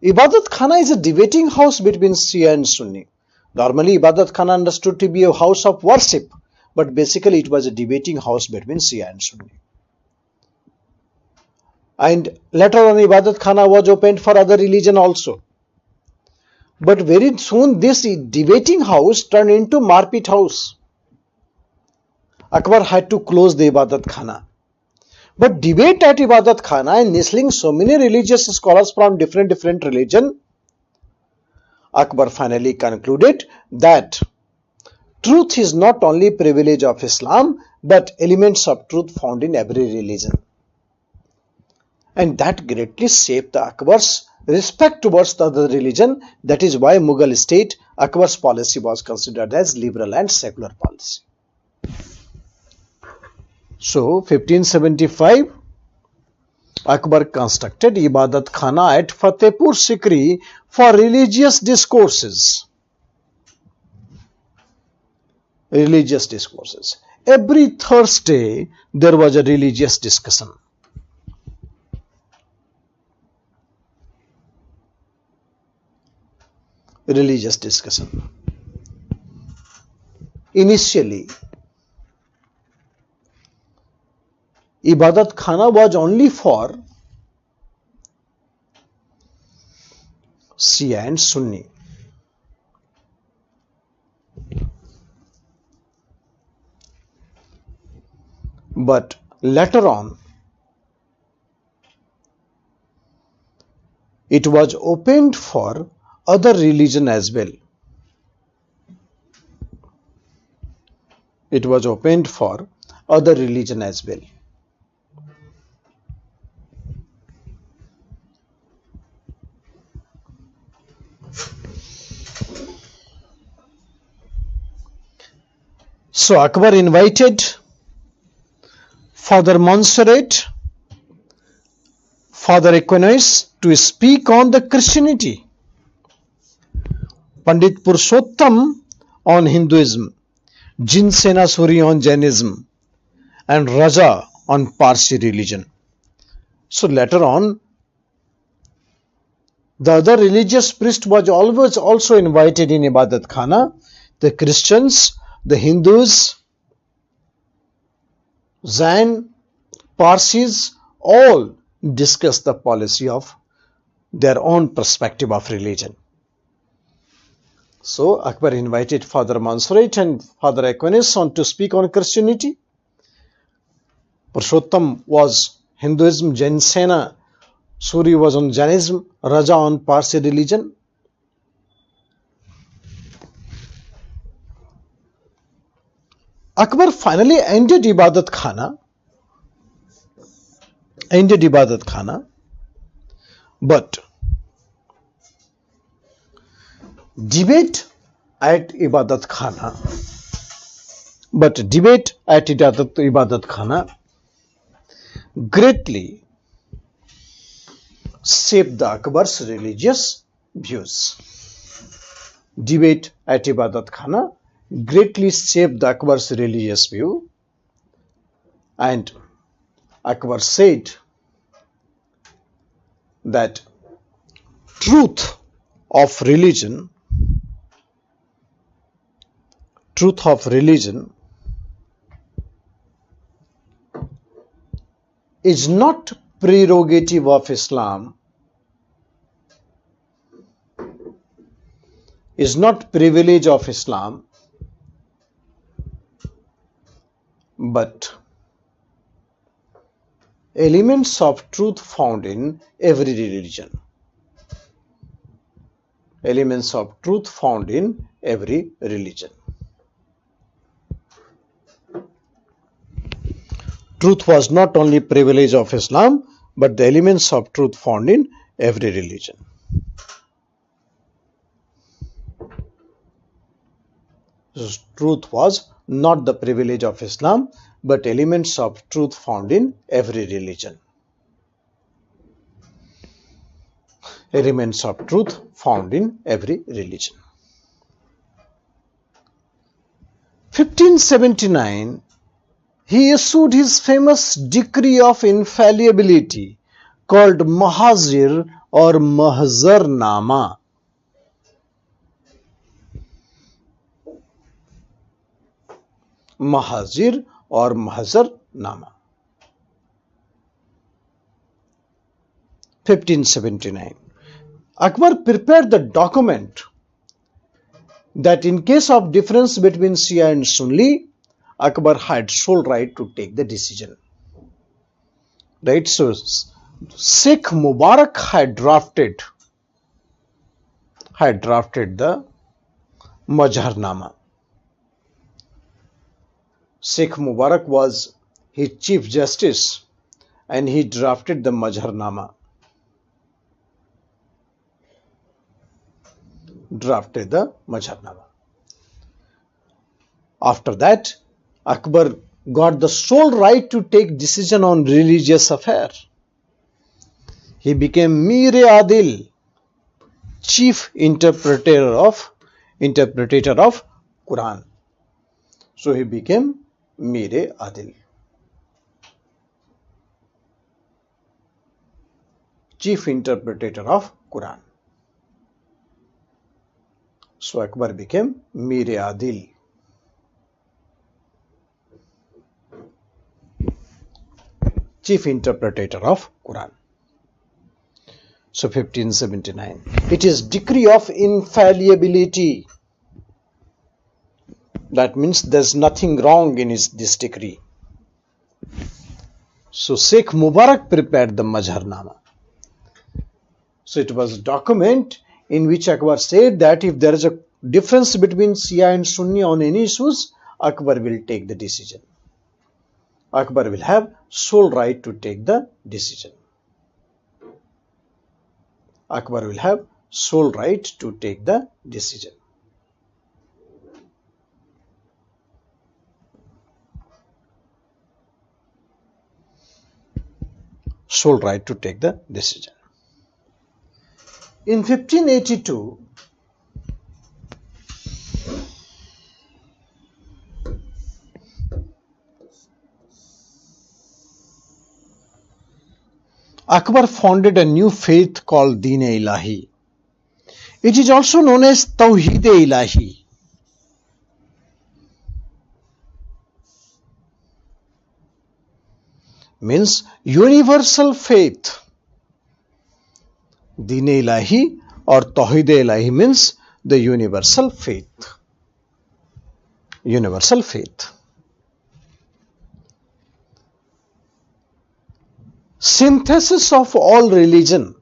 Ibadat Khana is a debating house between Shia and Sunni. Normally Ibadat Khana understood to be a house of worship, but basically it was a debating house between Shia and Sunni. And later on Ibadat Khana was opened for other religion also. But very soon this debating house turned into Marpit house. Akbar had to close the Ibadat Khana. But debate at Ibadat Khana and nestling so many religious scholars from different religion, Akbar finally concluded that truth is not only privilege of Islam, but elements of truth found in every religion. And that greatly shaped the Akbar's respect towards the other religion. That is why Mughal state, Akbar's policy was considered as liberal and secular policy. So 1575, Akbar constructed Ibadat Khana at Fatehpur Sikri for religious discourses. Religious discourses. Every Thursday there was a religious discussion. Religious discussion. Initially, Ibadat Khana was only for Shia and Sunni. But later on, it was opened for other religion as well. it was opened for other religion as well. So Akbar invited Father Montserrat, Father Aquinas to speak on the Christianity, Pandit Purushottam on Hinduism, Jinsena Suri on Jainism, and Raja on Parsi religion. So later on, the other religious priest was always also invited in Ibadat Khana. The Christians, the Hindus, Jain, Parsis, all discuss the policy of their own perspective of religion. So Akbar invited Father Montserrat and Father Aquinas on to speak on Christianity. Purushottam was Hinduism, Jinsena Suri was on Jainism, Raja on Parsi religion. Akbar finally ended Ibadat Khana, but debate at Ibadat Khana greatly shaped the Akbar's religious views. Debate at Ibadat Khana greatly shaped the Akbar's religious view, and Akbar said that truth of religion is not prerogative of Islam, is not privilege of Islam, but elements of truth found in every religion. Elements of truth found in every religion. Truth was not only privilege of Islam, but the elements of truth found in every religion. Truth was not the privilege of Islam, but elements of truth found in every religion. Elements of truth found in every religion. 1579, he issued his famous decree of infallibility called Mahazir or Mahzarnama. Mahazir or Mahzarnama. 1579. Akbar prepared the document that in case of difference between Shia and Sunni, Akbar had sole right to take the decision. Right? So Sheikh Mubarak had drafted the Mazharnama. Sheikh Mubarak was his Chief Justice and he drafted the Mazharnama. After that, Akbar got the sole right to take decision on religious affair. He became Mir Adil, chief interpreter of Quran. So he became Mir Adil, chief interpreter of Quran. So Akbar became Mir Adil. Chief interpreter of Quran. So 1579. It is decree of infallibility. That means there's nothing wrong in this decree. So Sheikh Mubarak prepared the Mazharnama. So it was a document in which Akbar said that if there is a difference between Shia and Sunni on any issues, Akbar will take the decision. Akbar will have sole right to take the decision. Akbar will have sole right to take the decision. Sole right to take the decision. In 1582, Akbar founded a new faith called Deen-e-Ilahi. It is also known as Tawheed-e-Ilahi. Means universal faith. Deen-e-Ilahi or Tawheed-e-Ilahi means the universal faith. Universal faith. Synthesis of all religion.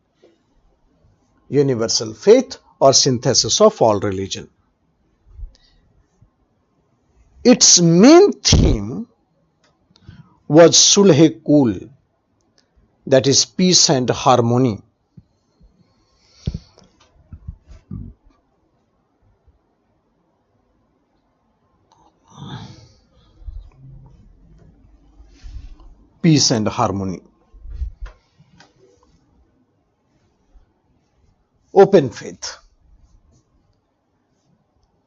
Universal faith or synthesis of all religion. Its main theme was Sulh-e-Kul, that is peace and harmony. Peace and harmony. Open faith,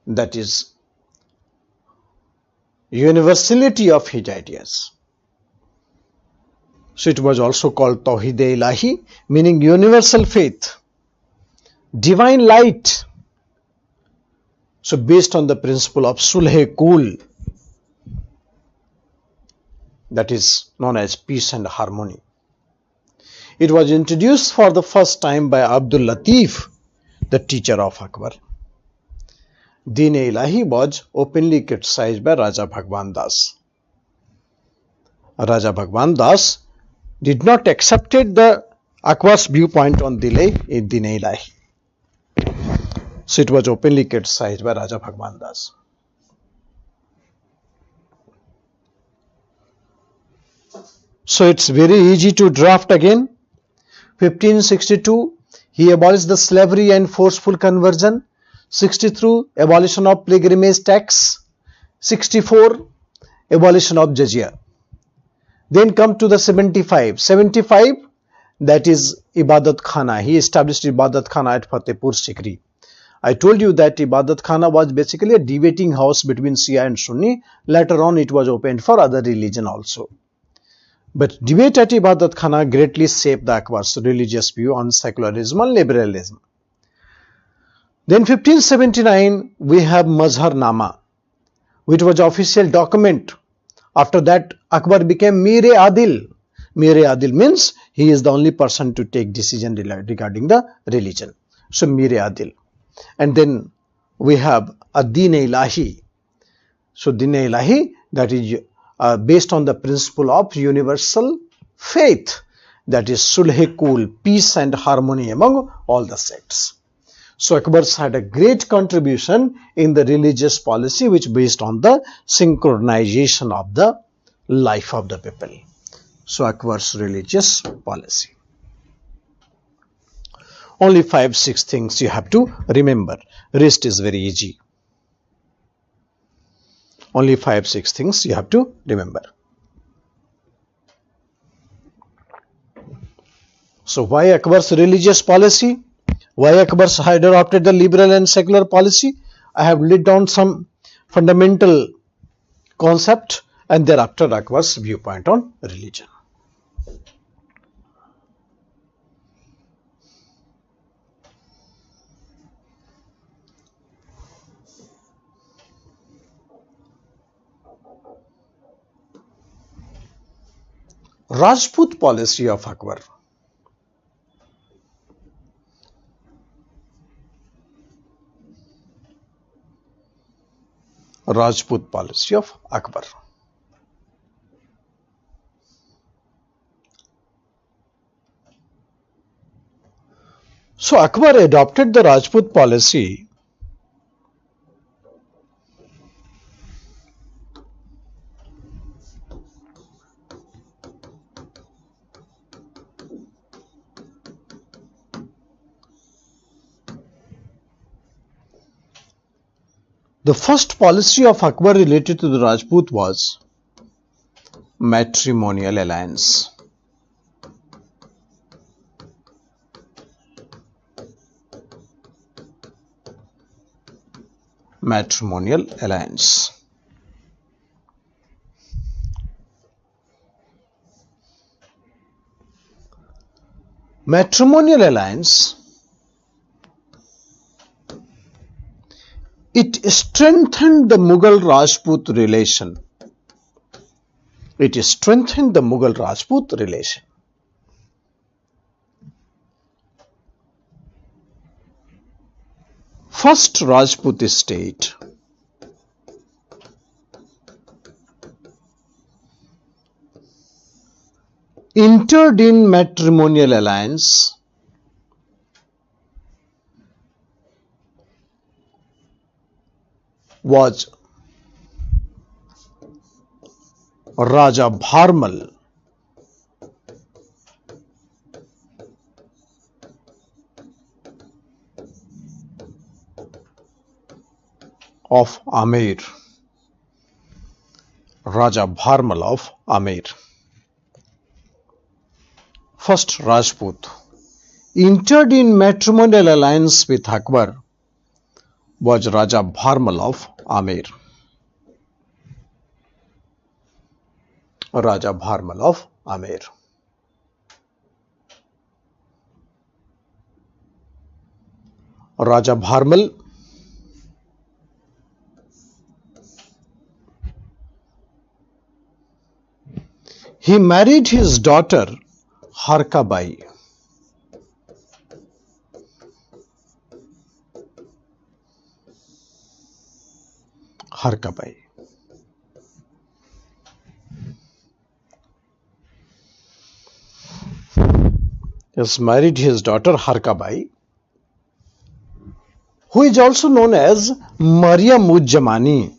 that is universality of his ideas. So it was also called Tawheed-e-Ilahi, meaning universal faith, divine light. So based on the principle of Sulh-e-Kul, that is known as peace and harmony. It was introduced for the first time by Abdul Latif, the teacher of Akbar. Deen-e-Ilahi was openly criticized by Raja Bhagwan Das. Raja Bhagwan Das did not accept the Akbar's viewpoint on Deen-e-Ilahi. So it was openly criticized by Raja Bhagwan Das. So it's very easy to draft again. 1562, he abolished the slavery and forceful conversion. 63, abolition of pilgrimage tax. 64, abolition of jizya. Then come to the 75. 75, that is Ibadat Khana. He established Ibadat Khana at Fatehpur Sikri. I told you that Ibadat Khana was basically a debating house between Shia and Sunni. Later on it was opened for other religion also. But debate at Ibadat Khana greatly shaped the Akbar's religious view on secularism and liberalism. Then 1579, we have Mazhar Nama, which was an official document. After that, Akbar became Mir-e-Adil. Mir-e-Adil means he is the only person to take decision regarding the religion. So Mir-e-Adil. And then we have a Deen-e-Ilahi. So Deen-e-Ilahi, that is based on the principle of universal faith, that is Sulh-e-Kul, peace and harmony among all the sects. So Akbar had a great contribution in the religious policy which based on the synchronization of the life of the people. So Akbar's religious policy. Only 5-6 things you have to remember. Rest is very easy. Only 5-6 things you have to remember. So why Akbar's religious policy? Why Akbar had adopted the liberal and secular policy? I have laid down some fundamental concept and thereafter Akbar's viewpoint on religion. Rajput policy of Akbar. Rajput policy of Akbar. So Akbar adopted the Rajput policy The first policy of Akbar related to the Rajput was matrimonial alliance. Matrimonial alliance. Matrimonial alliance, it strengthened the Mughal Rajput relation. It strengthened the Mughal Rajput relation. First Rajput state entered in matrimonial alliance was Raja Bharmal of Amer. Raja Bharmal of Amer. First Rajput entered in matrimonial alliance with Akbar was Raja Bharmal of Amer. Raja Bharmal of Amer. Raja Bharmal he married his daughter Harkabai. Harkabai. Has married his daughter Harkabai, who is also known as Maryam-uz-Zamani.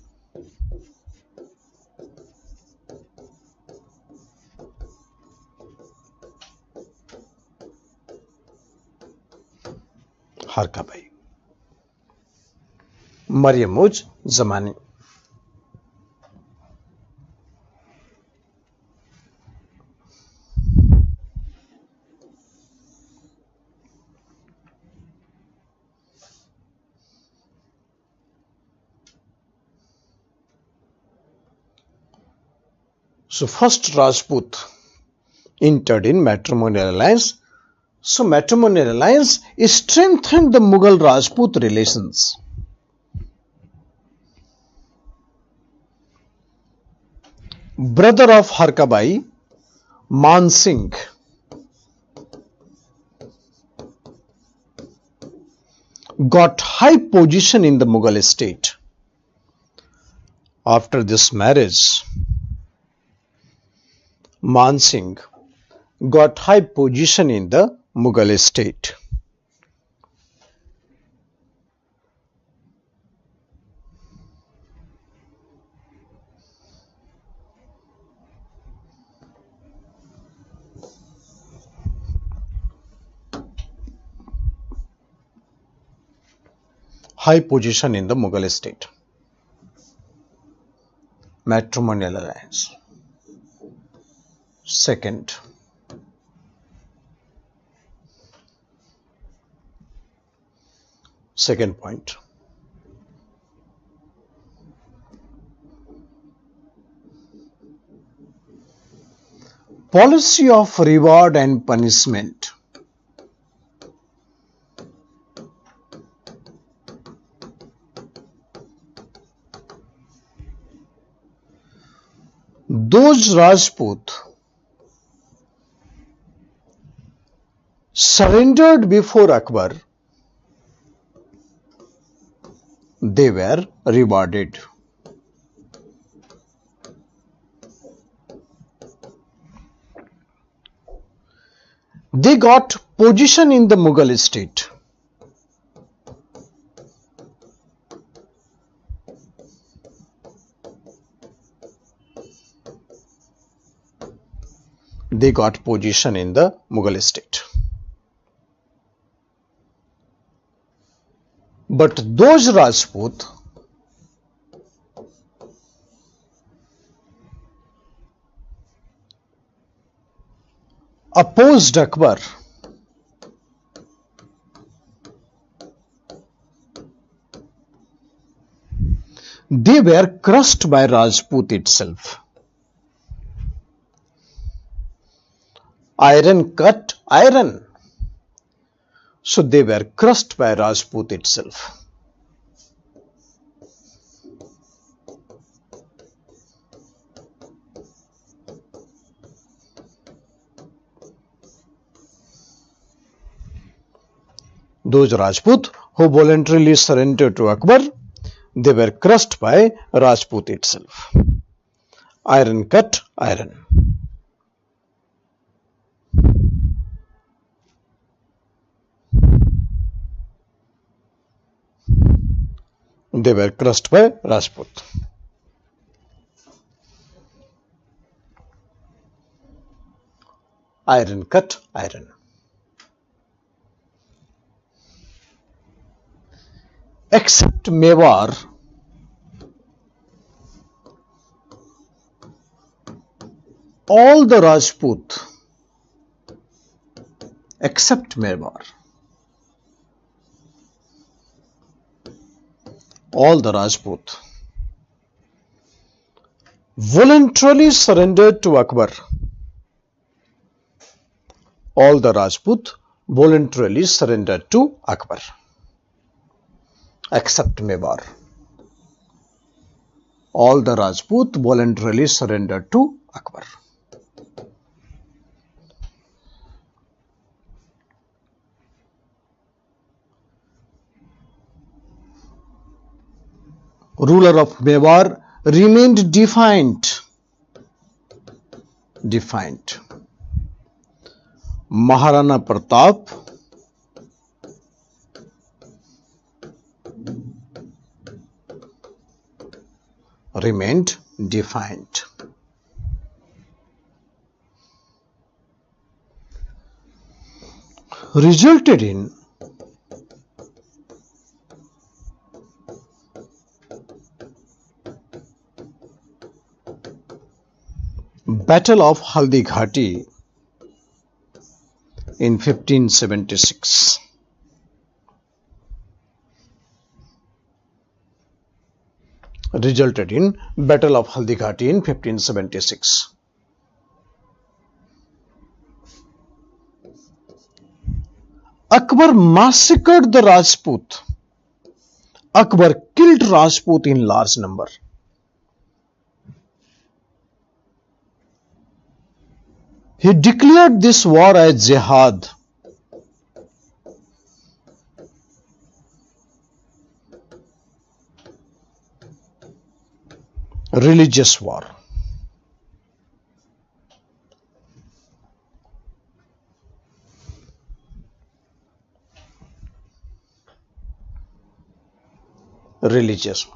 Harkabai. Maryam-uz-Zamani. So first Rajput entered in matrimonial alliance. So matrimonial alliance strengthened the Mughal Rajput relations. Brother of Harkabai, Man Singh, got high position in the Mughal state. After this marriage, Man Singh got high position in the Mughal state. High position in the Mughal state. Matrimonial alliance. Second point. Policy of reward and punishment. Those Rajput surrendered before Akbar, they were rewarded. They got position in the Mughal state. They got position in the Mughal state. But those Rajput opposed Akbar. They were crushed by Rajput itself. Iron cut iron. So they were crushed by Rajput itself. Those Rajput who voluntarily surrendered to Akbar, they were crushed by Rajput itself. Iron cut iron. They were crushed by Rajput. Iron cut iron. Except Mewar, all the Rajput, except Mewar, all the Rajput voluntarily surrendered to Akbar. All the Rajput voluntarily surrendered to Akbar, except Mewar. All the Rajput voluntarily surrendered to Akbar. Ruler of Mewar remained defiant. Maharana Pratap remained defiant. Resulted in Battle of Haldi Ghati in 1576. Resulted in Battle of Haldi Ghati in 1576. Akbar massacred the Rajput. Akbar killed Rajput in large number. He declared this war as jihad. Religious war. Religious war.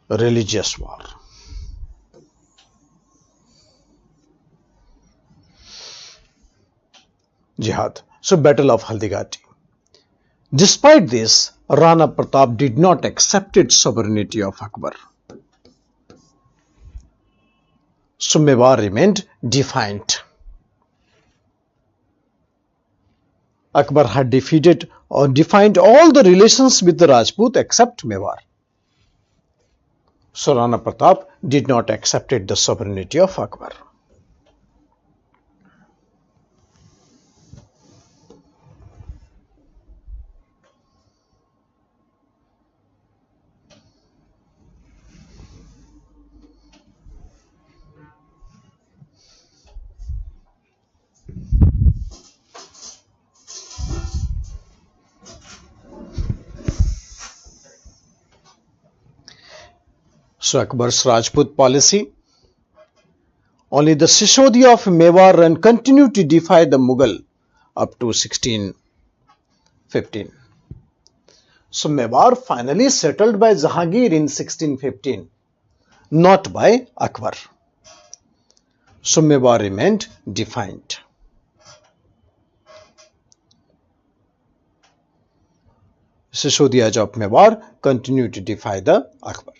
Religious war. Jihad. So Battle of Haldi Ghati. Despite this, Rana Pratap did not accept sovereignty of Akbar. So Mewar remained defiant. Akbar had defeated or defined all the relations with the Rajput except Mewar. So Rana Pratap did not accept the sovereignty of Akbar. So Akbar's Rajput policy. Only the Sisodiya of Mewar and continued to defy the Mughal up to 1615. So Mewar finally settled by Jahangir in 1615, not by Akbar. So Mewar remained defiant. Sisodiyas of Mewar continued to defy the Akbar.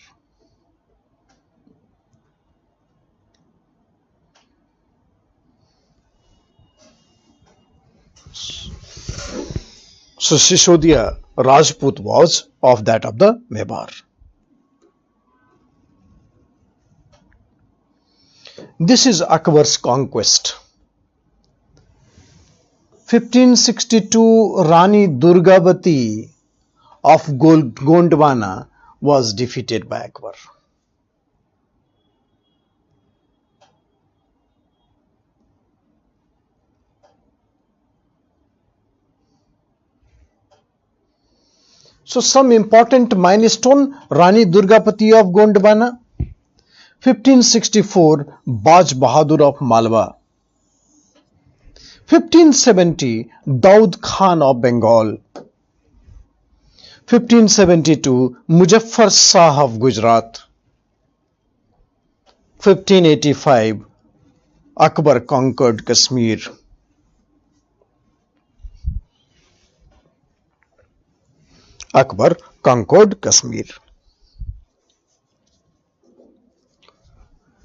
So Sisodiya Rajput was of that of the Mebar. This is Akbar's conquest. 1562 Rani Durgavati of Gondwana was defeated by Akbar. So some important milestone: Rani Durgavati of Gondwana, 1564 Baj Bahadur of Malwa, 1570 Daud Khan of Bengal, 1572 Muzaffar Shah of Gujarat, 1585 Akbar conquered Kashmir. Akbar conquered Kashmir.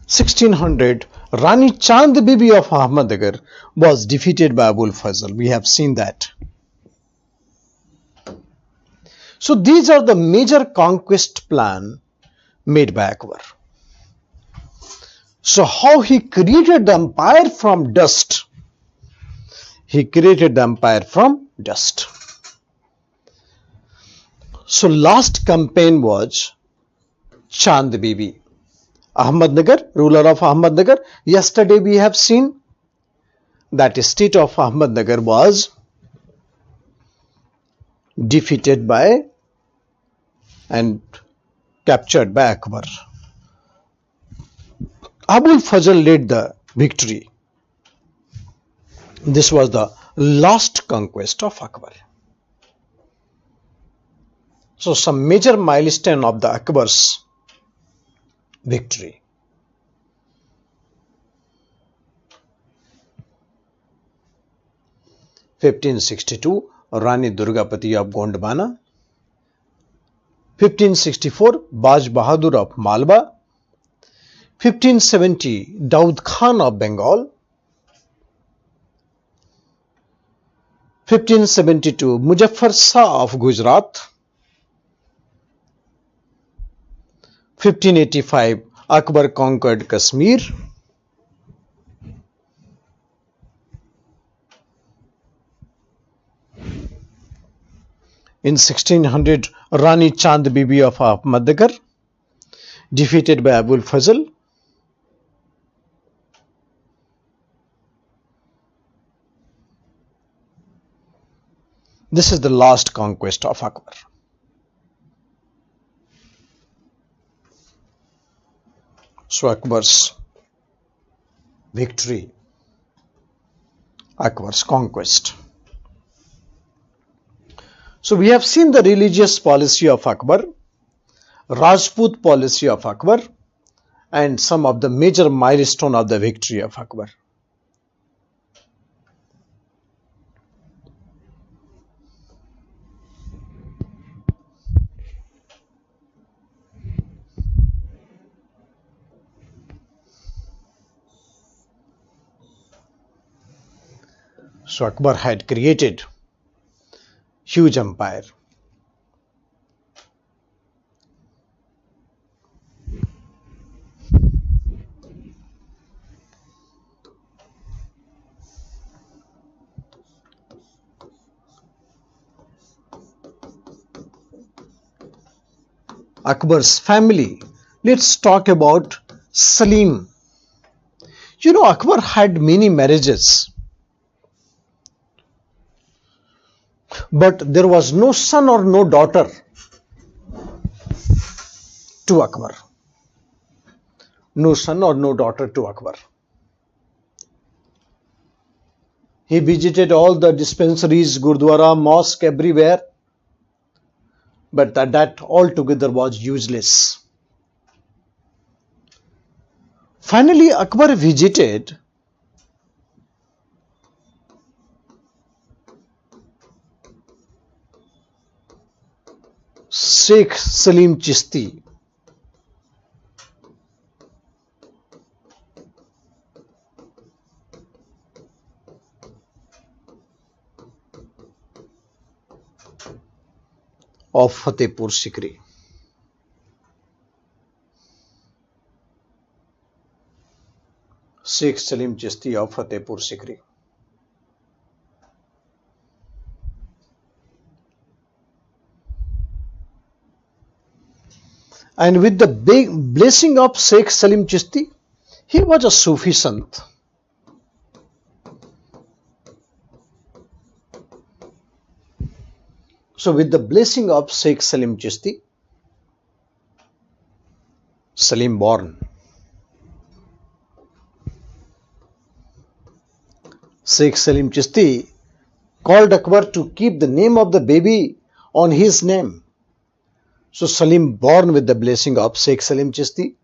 1600 Rani Chand Bibi of Ahmednagar was defeated by Abul Fazl. We have seen that. So these are the major conquest plan made by Akbar. So how he created the empire from dust? He created the empire from dust. So last campaign was Chand Bibi. Ahmednagar, ruler of Ahmednagar. Yesterday we have seen that state of Ahmednagar was defeated by and captured by Akbar. Abul Fazl led the victory. This was the last conquest of Akbar. So some major milestone of the Akbar's victory. (1562) Rani Durgavati of Gondwana, 1564 Baj Bahadur of Malwa, 1570 Daud Khan of Bengal, 1572 Muzaffar Shah of Gujarat, 1585 Akbar conquered Kashmir, in 1600 Rani Chand Bibi of Ahmednagar defeated by Abul Fazl. This is the last conquest of Akbar. So Akbar's victory, Akbar's conquest. So we have seen the religious policy of Akbar, Rajput policy of Akbar, and some of the major milestone of the victory of Akbar. So Akbar had created huge empire. Akbar's family. Let's talk about Salim. You know, Akbar had many marriages, but there was no son or no daughter to Akbar. No son or no daughter to Akbar. He visited all the dispensaries, Gurdwara, mosque, everywhere, but that altogether was useless. Finally, Akbar visited Sheikh Salim Chishti. of Fatehpur Sikri. Sheikh Salim Chishti of Fatehpur Sikri. And with the big blessing of Sheikh Salim Chishti, he was a Sufi Sant. So with the blessing of Sheikh Salim Chishti, Salim born. Sheikh Salim Chishti called Akbar to keep the name of the baby on his name. So Salim born with the blessing of Sheikh Salim Chishti.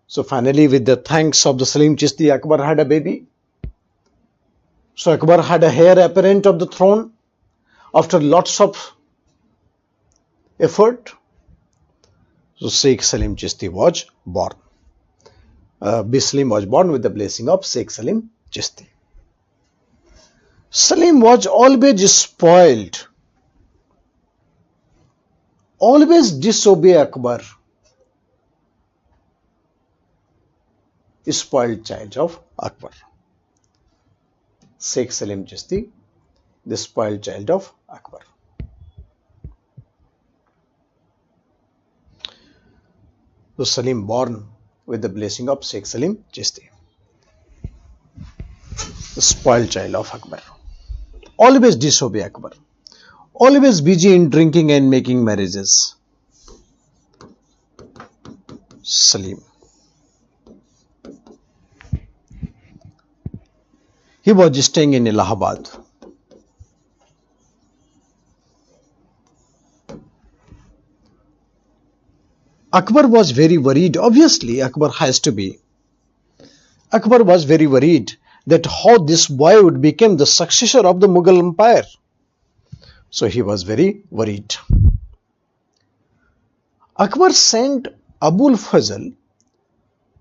So finally, with the thanks of the Salim Chishti, Akbar had a baby. So Akbar had a heir apparent of the throne after lots of effort. So Sheikh Salim Chishti was born. Salim was born with the blessing of Sheikh Salim Chishti. Salim was always spoiled, always disobey Akbar. Spoiled child of Akbar. Sheikh Salim Chishti, the spoiled child of Akbar. So Salim born with the blessing of Sheikh Salim Chishti, the spoiled child of Akbar. Always disobey Akbar. Always busy in drinking and making marriages. Salim. He was staying in Allahabad. Akbar was very worried. Obviously, Akbar has to be. Akbar was very worried that how this boy would become the successor of the Mughal Empire. So he was very worried. Akbar sent Abul Fazl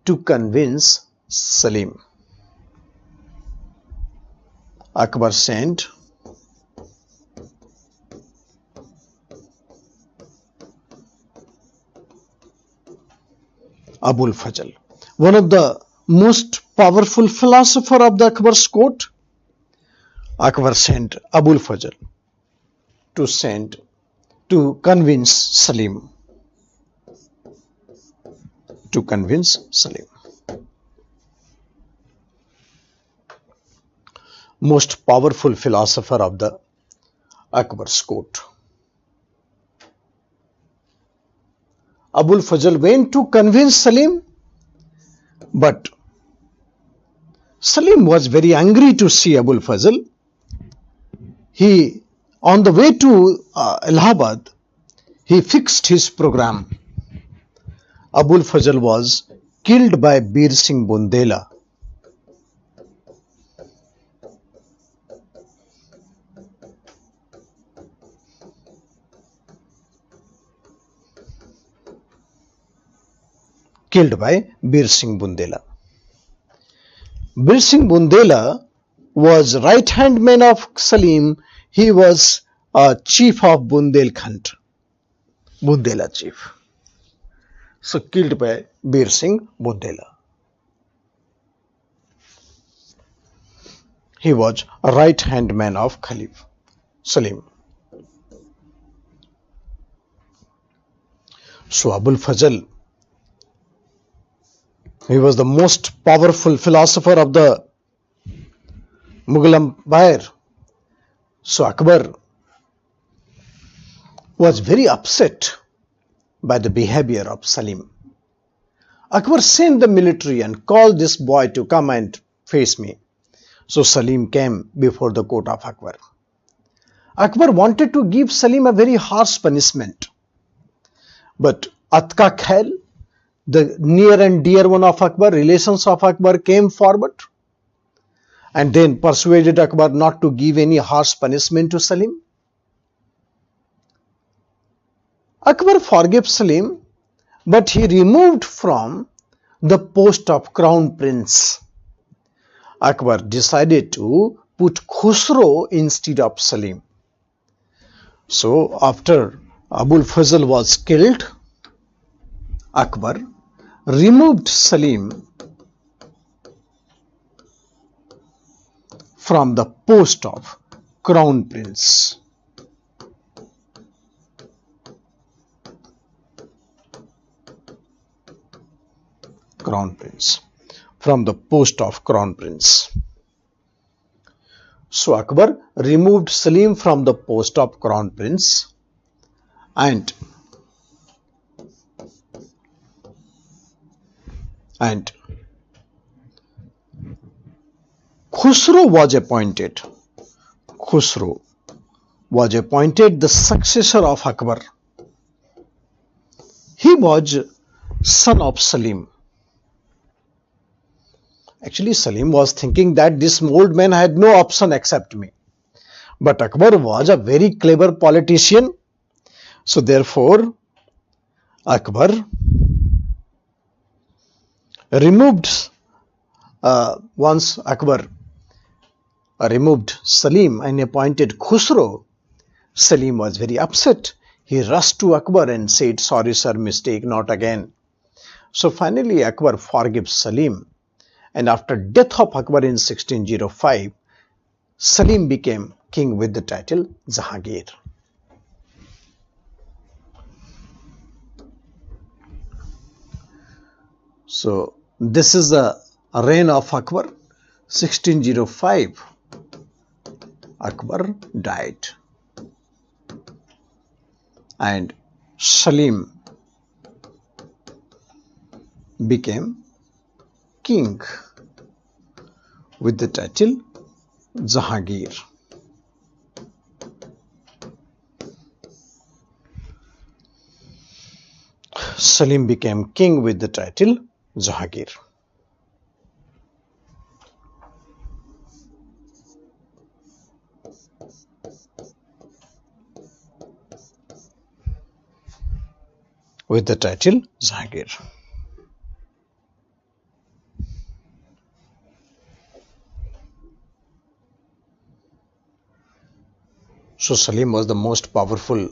to convince Salim. Akbar sent Abul Fazl, one of the most powerful philosopher of the Akbar's court. Akbar sent Abul Fazl to convince Salim. Most powerful philosopher of the Akbar's court. Abul Fazl went to convince Salim, but Salim was very angry to see Abul Fazl. He, on the way to Allahabad, he fixed his program. Abul Fazl was killed by Bir Singh Bundela. Killed by Bir Singh Bundela. Bir Singh Bundela was right-hand man of Salim. He was a chief of Bundelkhand, Bundela chief. So killed by Bir Singh Bundela. He was a right-hand man of Khalif Salim. So Abul Fazl, he was the most powerful philosopher of the Mughal Empire. So Akbar was very upset by the behavior of Salim. Akbar sent the military and called this boy to come and face me. So Salim came before the court of Akbar. Akbar wanted to give Salim a very harsh punishment. But Atka Khail, the near and dear one of Akbar, relations of Akbar, came forward and then persuaded Akbar not to give any harsh punishment to Salim. Akbar forgave Salim, but he removed from the post of crown prince. Akbar decided to put Khusro instead of Salim. So after Abul Fazl was killed, Akbar removed Salim from the post of Crown Prince. From the post of Crown Prince. So Akbar removed Salim from the post of Crown Prince, and Khusro was appointed. Khusro was appointed the successor of Akbar. He was son of Salim. Actually, Salim was thinking that this old man had no option except me. But Akbar was a very clever politician. So therefore, Akbar removed, once Akbar removed Salim and appointed Khusro, Salim was very upset. He rushed to Akbar and said, "Sorry sir, mistake, not again." So finally Akbar forgives Salim, and after death of Akbar in 1605, Salim became king with the title Jahangir. So this is the reign of Akbar. 1605, Akbar died, and Salim became king with the title Jahangir. Salim became king with the title Jahangir. With the title Jahangir. So Salim was the most powerful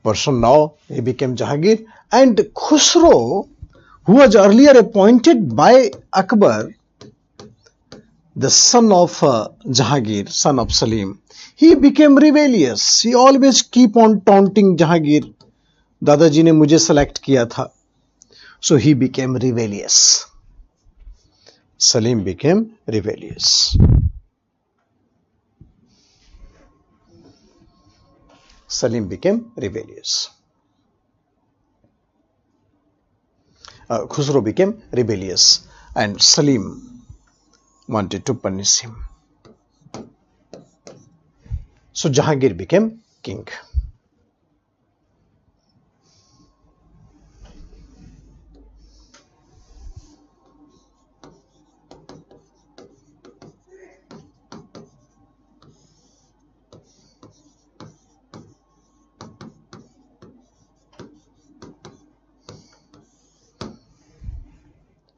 person. Now he became Jahangir, and Khusro, who was earlier appointed by Akbar, the son of Jahangir, son of Salim, he became rebellious. He always keep on taunting Jahangir. दादाजी ने मुझे select किया था. So he became rebellious. Salim became rebellious. Salim became rebellious. Khusro became rebellious, and Salim wanted to punish him. So Jahangir became king.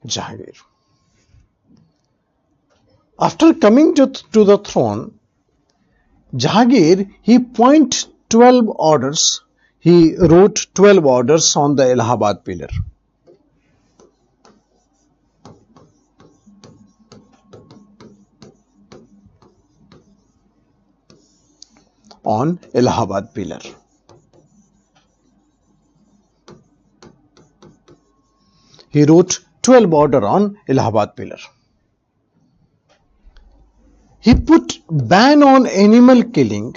Jahangir. After coming to the throne, Jahangir, he wrote 12 orders. He wrote 12 orders on the Allahabad pillar. On Allahabad pillar. He wrote 12 order on Allahabad pillar. He put ban on animal killing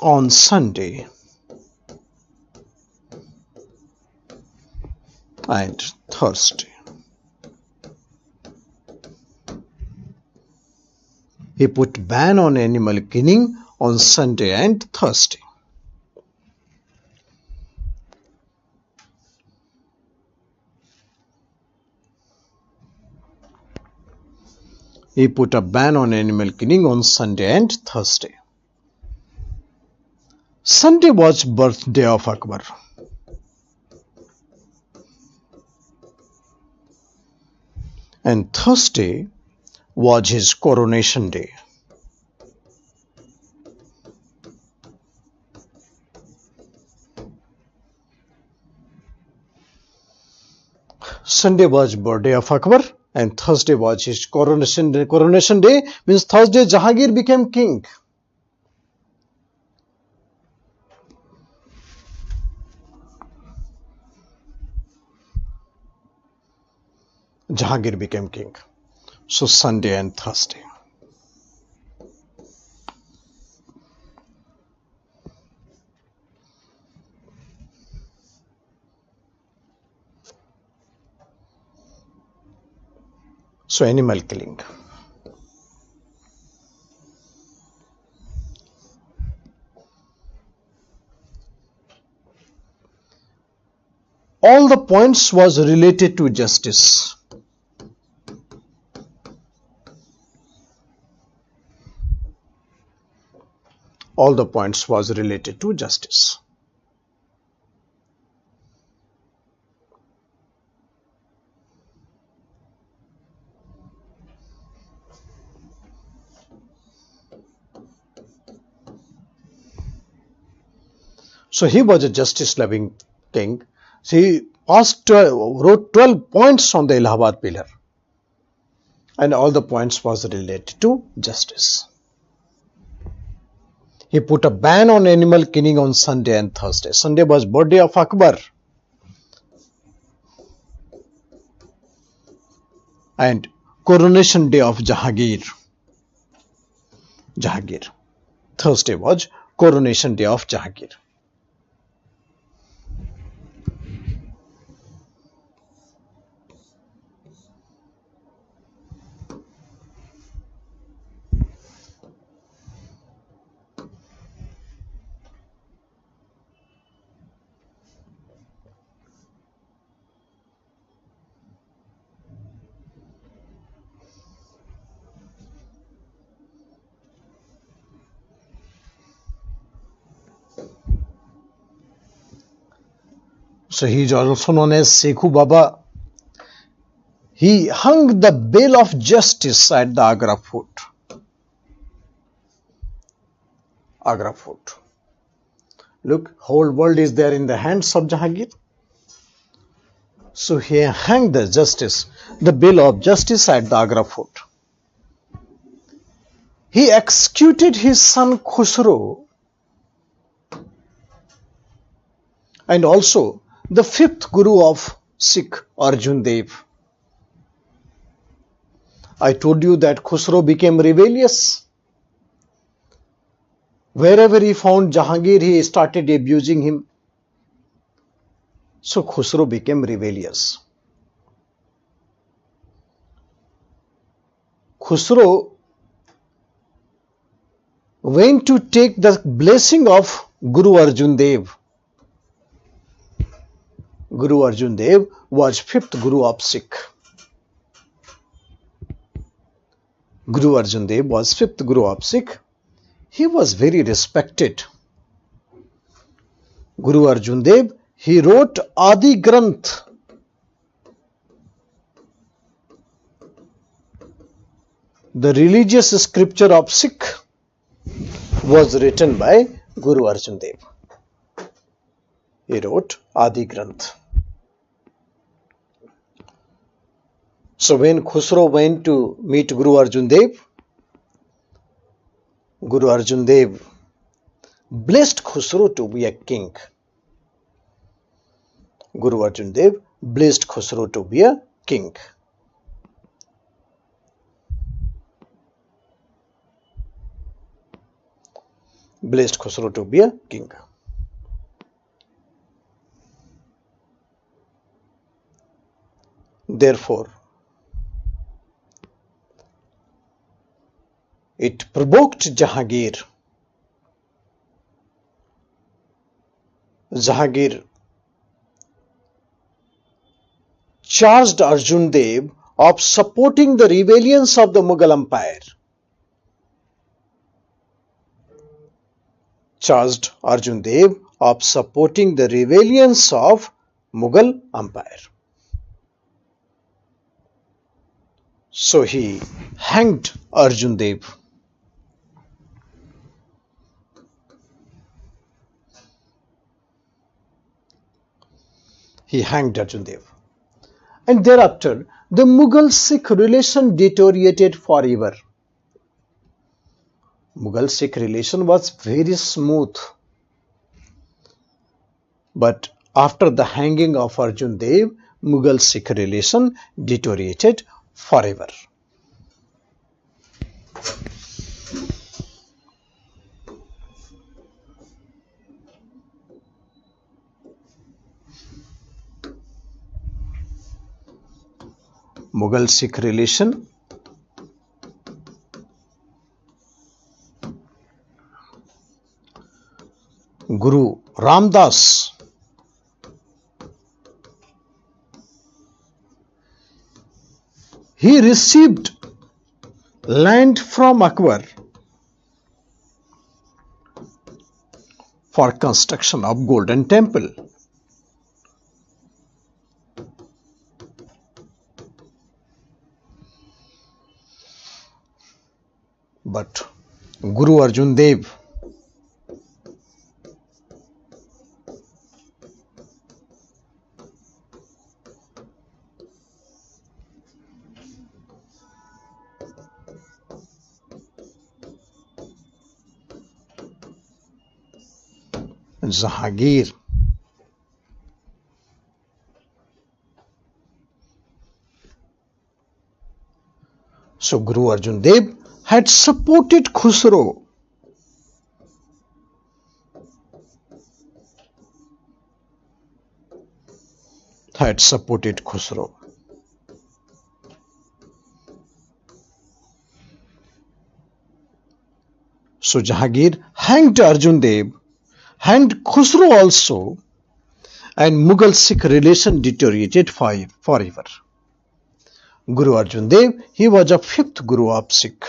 on Sunday and Thursday. He put ban on animal killing on Sunday and Thursday. He put a ban on animal killing on Sunday and Thursday. Sunday was birthday of Akbar. And Thursday was his coronation day. Sunday was birthday of Akbar and Thursday was his coronation day. Coronation day means Thursday Jahangir became king. Jahangir became king. So Sunday and Thursday. So animal killing. All the points was related to justice. All the points was related to justice. So he was a justice-loving king. He wrote 12 points on the Allahabad pillar, and all the points was related to justice. He put a ban on animal killing on Sunday and Thursday. Sunday was birthday of Akbar, and coronation day of Jahangir. Thursday was coronation day of Jahangir. So he is also known as Sekhu Baba. He hung the bell of justice at the Agra fort. Agra fort. Look, whole world is there in the hands of Jahangir. So he hung the bell of justice at the Agra fort. He executed his son Khusro and also the fifth guru of Sikh, Arjun Dev. I told you that Khusro became rebellious. Wherever he found Jahangir, he started abusing him. So Khusro became rebellious. Khusro went to take the blessing of Guru Arjun Dev. Guru Arjun Dev was fifth Guru of Sikh. Guru Arjun Dev was fifth Guru of Sikh. He was very respected. Guru Arjun Dev, he wrote Adi Granth. The religious scripture of Sikh was written by Guru Arjun Dev. He wrote Adi Granth. So when Khusro went to meet Guru Arjun Dev, Guru Arjun Dev blessed Khusro to be a king. Guru Arjun Dev blessed Khusro to be a king. Blessed Khusro to be a king. Therefore, it provoked Jahangir. Jahangir charged Arjun Dev of supporting the rebellions of the Mughal Empire. Charged Arjun Dev of supporting the rebellions of Mughal Empire. So he hanged Arjun Dev. He hanged Arjun Dev. And thereafter, the Mughal-Sikh relation deteriorated forever. Mughal-Sikh relation was very smooth. But after the hanging of Arjun Dev, Mughal-Sikh relation deteriorated forever. Mughal-Sikh relation Guru Ramdas he received land from Akbar for construction of Golden Temple. But Guru Arjun Dev Jahangir So Guru Arjun Dev had supported Khusro So Jahangir hanged Arjun Dev, hanged Khusro also, and Mughal-Sikh relation deteriorated forever. Guru Arjun Dev, he was a fifth Guru of Sikh.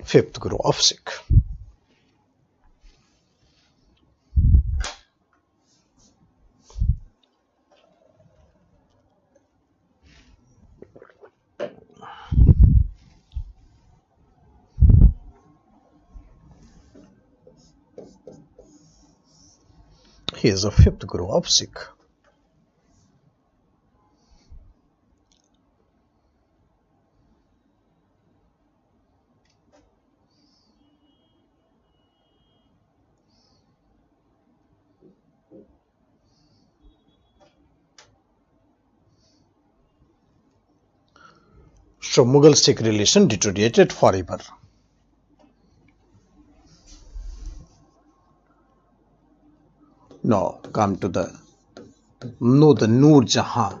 Fifth Guru of Sikh. He is a fifth Guru of Sikh. So Mughal-Sikh relation deteriorated forever. Now come to the Noor Jahan.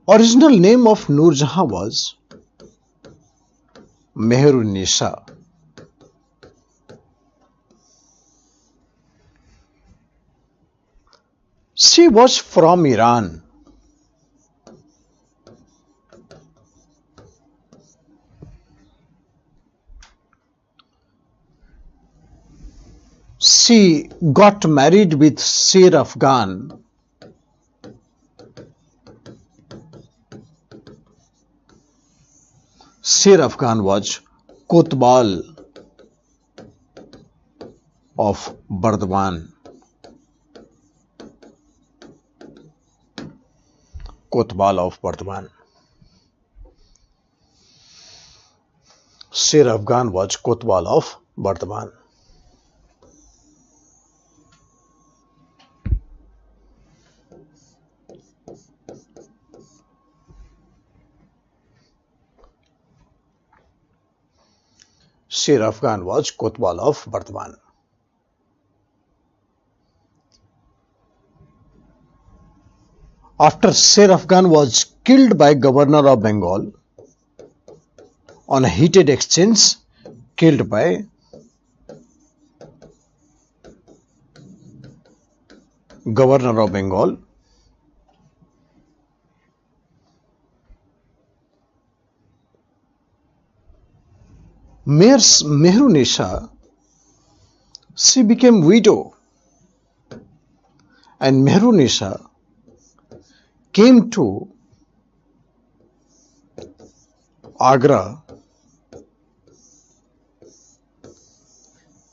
Original name of Noor Jahan was Mehrun-Nisa. She was from Iran. She got married with Sher Afghan. Sher Afghan was Kotbal of Bardwan. Kotbal of Bardwan. Sher Afghan was Kotbal of Bardwan. Sher Afghan was Kotbal of Bardwan. After Sher Afghan was killed by Governor of Bengal on a heated exchange, killed by Governor of Bengal, Mehrunisa, she became widow, and Mehrunisa came to Agra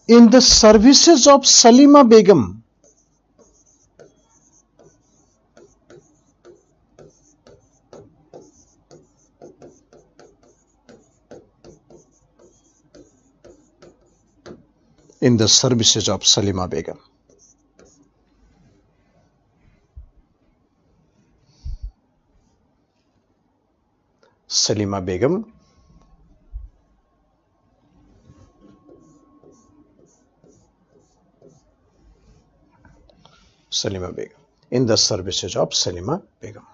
in the services of Salima Begum. In the services of Salima Begum. Salima Begum in the services of Salima Begum.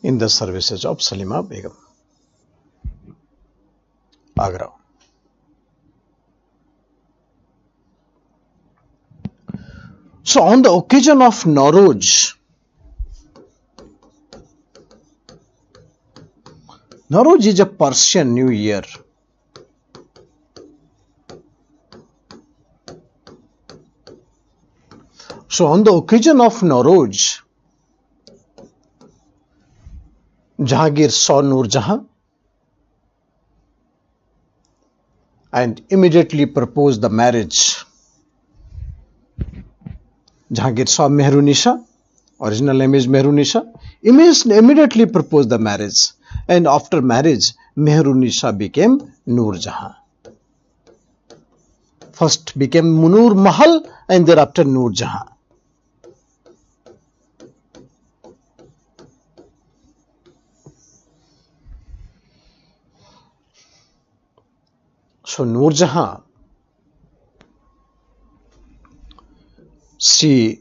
In the services of Salima Begum, Agra. So on the occasion of Nowruz, Nowruz is a Persian New Year. So on the occasion of Nowruz, Jahangir saw Noor Jahan and immediately proposed the marriage. Jahangir saw Mehrunisa, original name is Mehrunisa, immediately proposed the marriage, and after marriage Mehrunisa became Noor Jahan. First became Noor Mahal and thereafter Noor Jahan. So Noor Jahan, she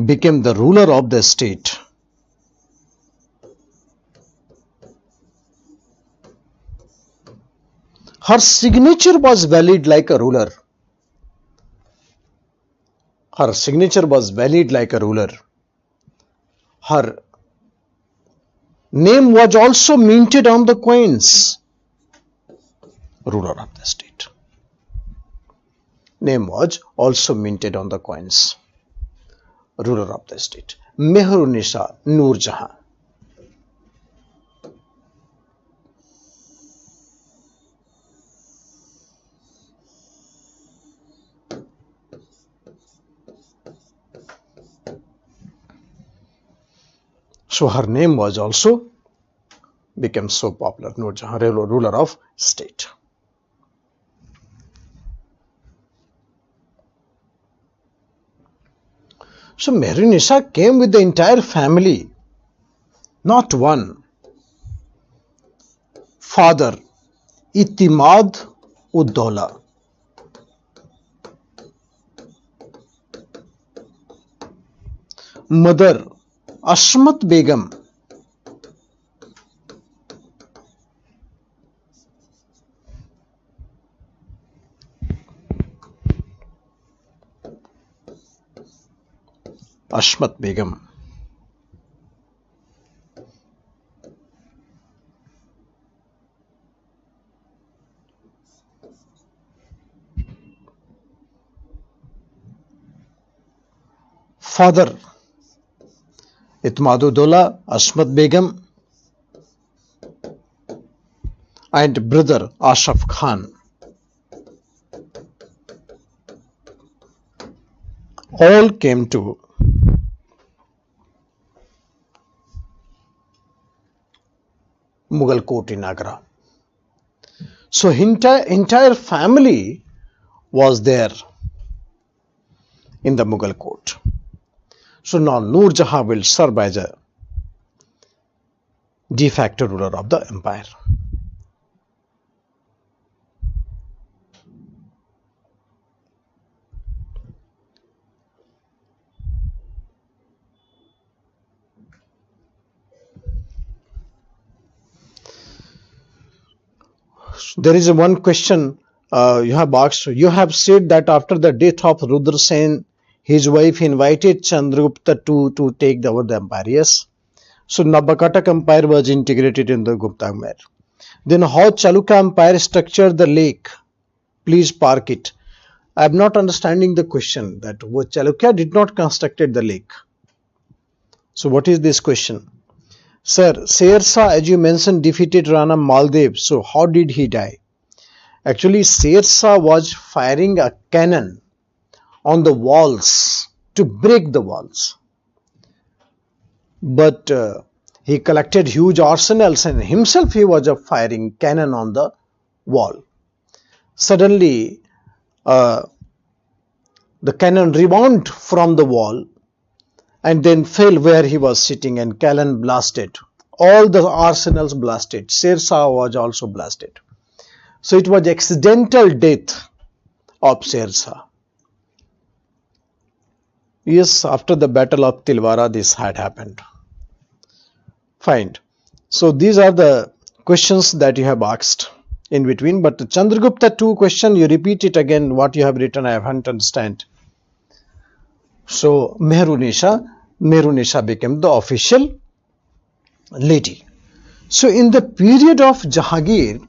became the ruler of the state. Her signature was valid like a ruler. Her signature was valid like a ruler. Her name was also minted on the coins. Ruler of the state. Name was also minted on the coins. Ruler of the state. Mehrunisa Noor Jahan. So her name was also became so popular. Noor Jahan, ruler of state. So Mehrunisa came with the entire family, not one. Father Itimad Ud-Daula, mother Asmat Begum, Asmat Begum. Father Itmad-ud-Daula, Asmat Begum, and brother Ashraf Khan. All came to Mughal court in Agra. So entire family was there in the Mughal court. So now Noor Jahan will serve as a de facto ruler of the empire. There is one question You have asked, you have said that after the death of Rudra Sen, his wife invited Chandragupta to take over the empire. Yes. So Nabakatak Empire was integrated in the Gupta Empire. Then how Chalukya Empire structured the lake? Please park it. I am not understanding the question that Chalukya did not constructed the lake. So what is this question? Sir, Sher Shah, as you mentioned, defeated Rana Maldev. So how did he die? Actually, Sher Shah was firing a cannon on the walls to break the walls. But he collected huge arsenals and himself he was firing cannon on the wall. Suddenly, the cannon rebounded from the wall and then fell where he was sitting, and cannon blasted. All the arsenals blasted. Sher Shah was also blasted. So it was accidental death of Sher Shah. Yes, after the battle of Tilwara, this had happened. Fine. So these are the questions that you have asked in between. But the Chandragupta 2 question, you repeat it again. What you have written, I haven't understand. So Meherunisha became the official lady. So in the period of Jahangir,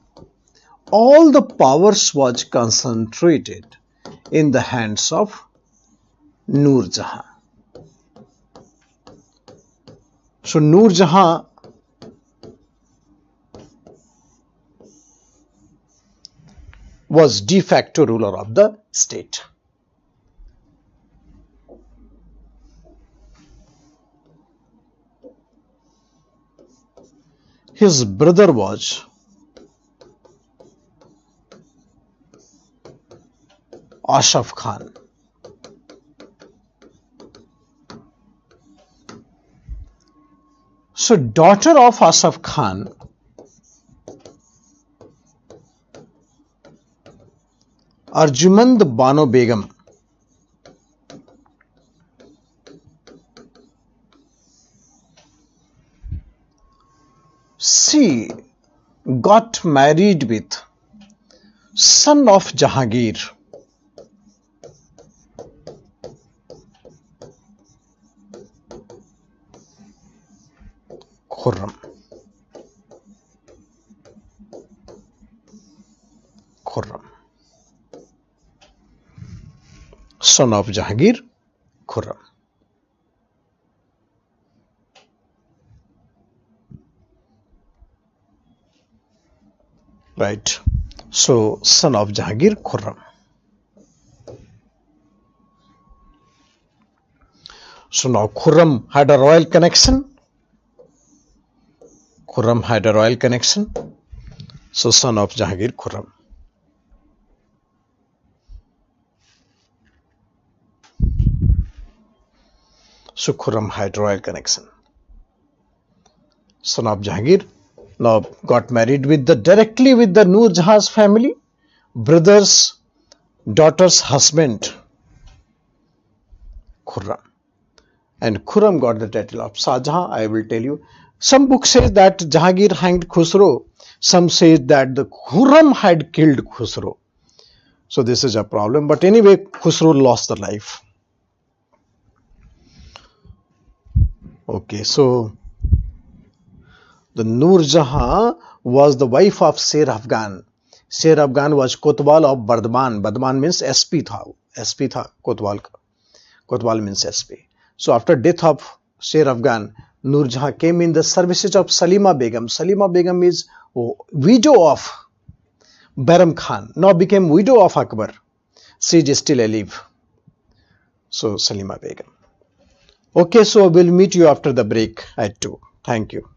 all the powers was concentrated in the hands of Noor Jahan. So Noor Jahan was de facto ruler of the state. His brother was Asaf Khan. So daughter of Asaf Khan Arjumand Bano Begum she got married with son of Jahangir, Khurram. Son of Jahangir, Khurram. Right. So, son of Jahangir, Khurram. So now Khurram had a royal connection. So son of Jahangir, Khurram. So Khurram had royal connection. Son of Jahangir now got married directly with the Noor Jahan's family, brother's daughter's husband, Khurram. And Khurram got the title of Shah Jahan. I will tell you. Some book says that Jahangir hanged Khusro. Some say that the Khurram had killed Khusro. So this is a problem. But anyway, Khusro lost the life. Okay, so the Noor Jahan was the wife of Sher Afghan. Sher Afghan was Kotwal of Bardhaman. Bardhaman means SP tha. SP tha Kotwal ka. Kotwal means SP. So after death of Sher Afghan, Noor Jahan came in the services of Salima Begum. Salima Begum is widow of Bairam Khan. Now became widow of Akbar. She is still alive. So Salima Begum. Okay, so we'll meet you after the break at 2. Thank you.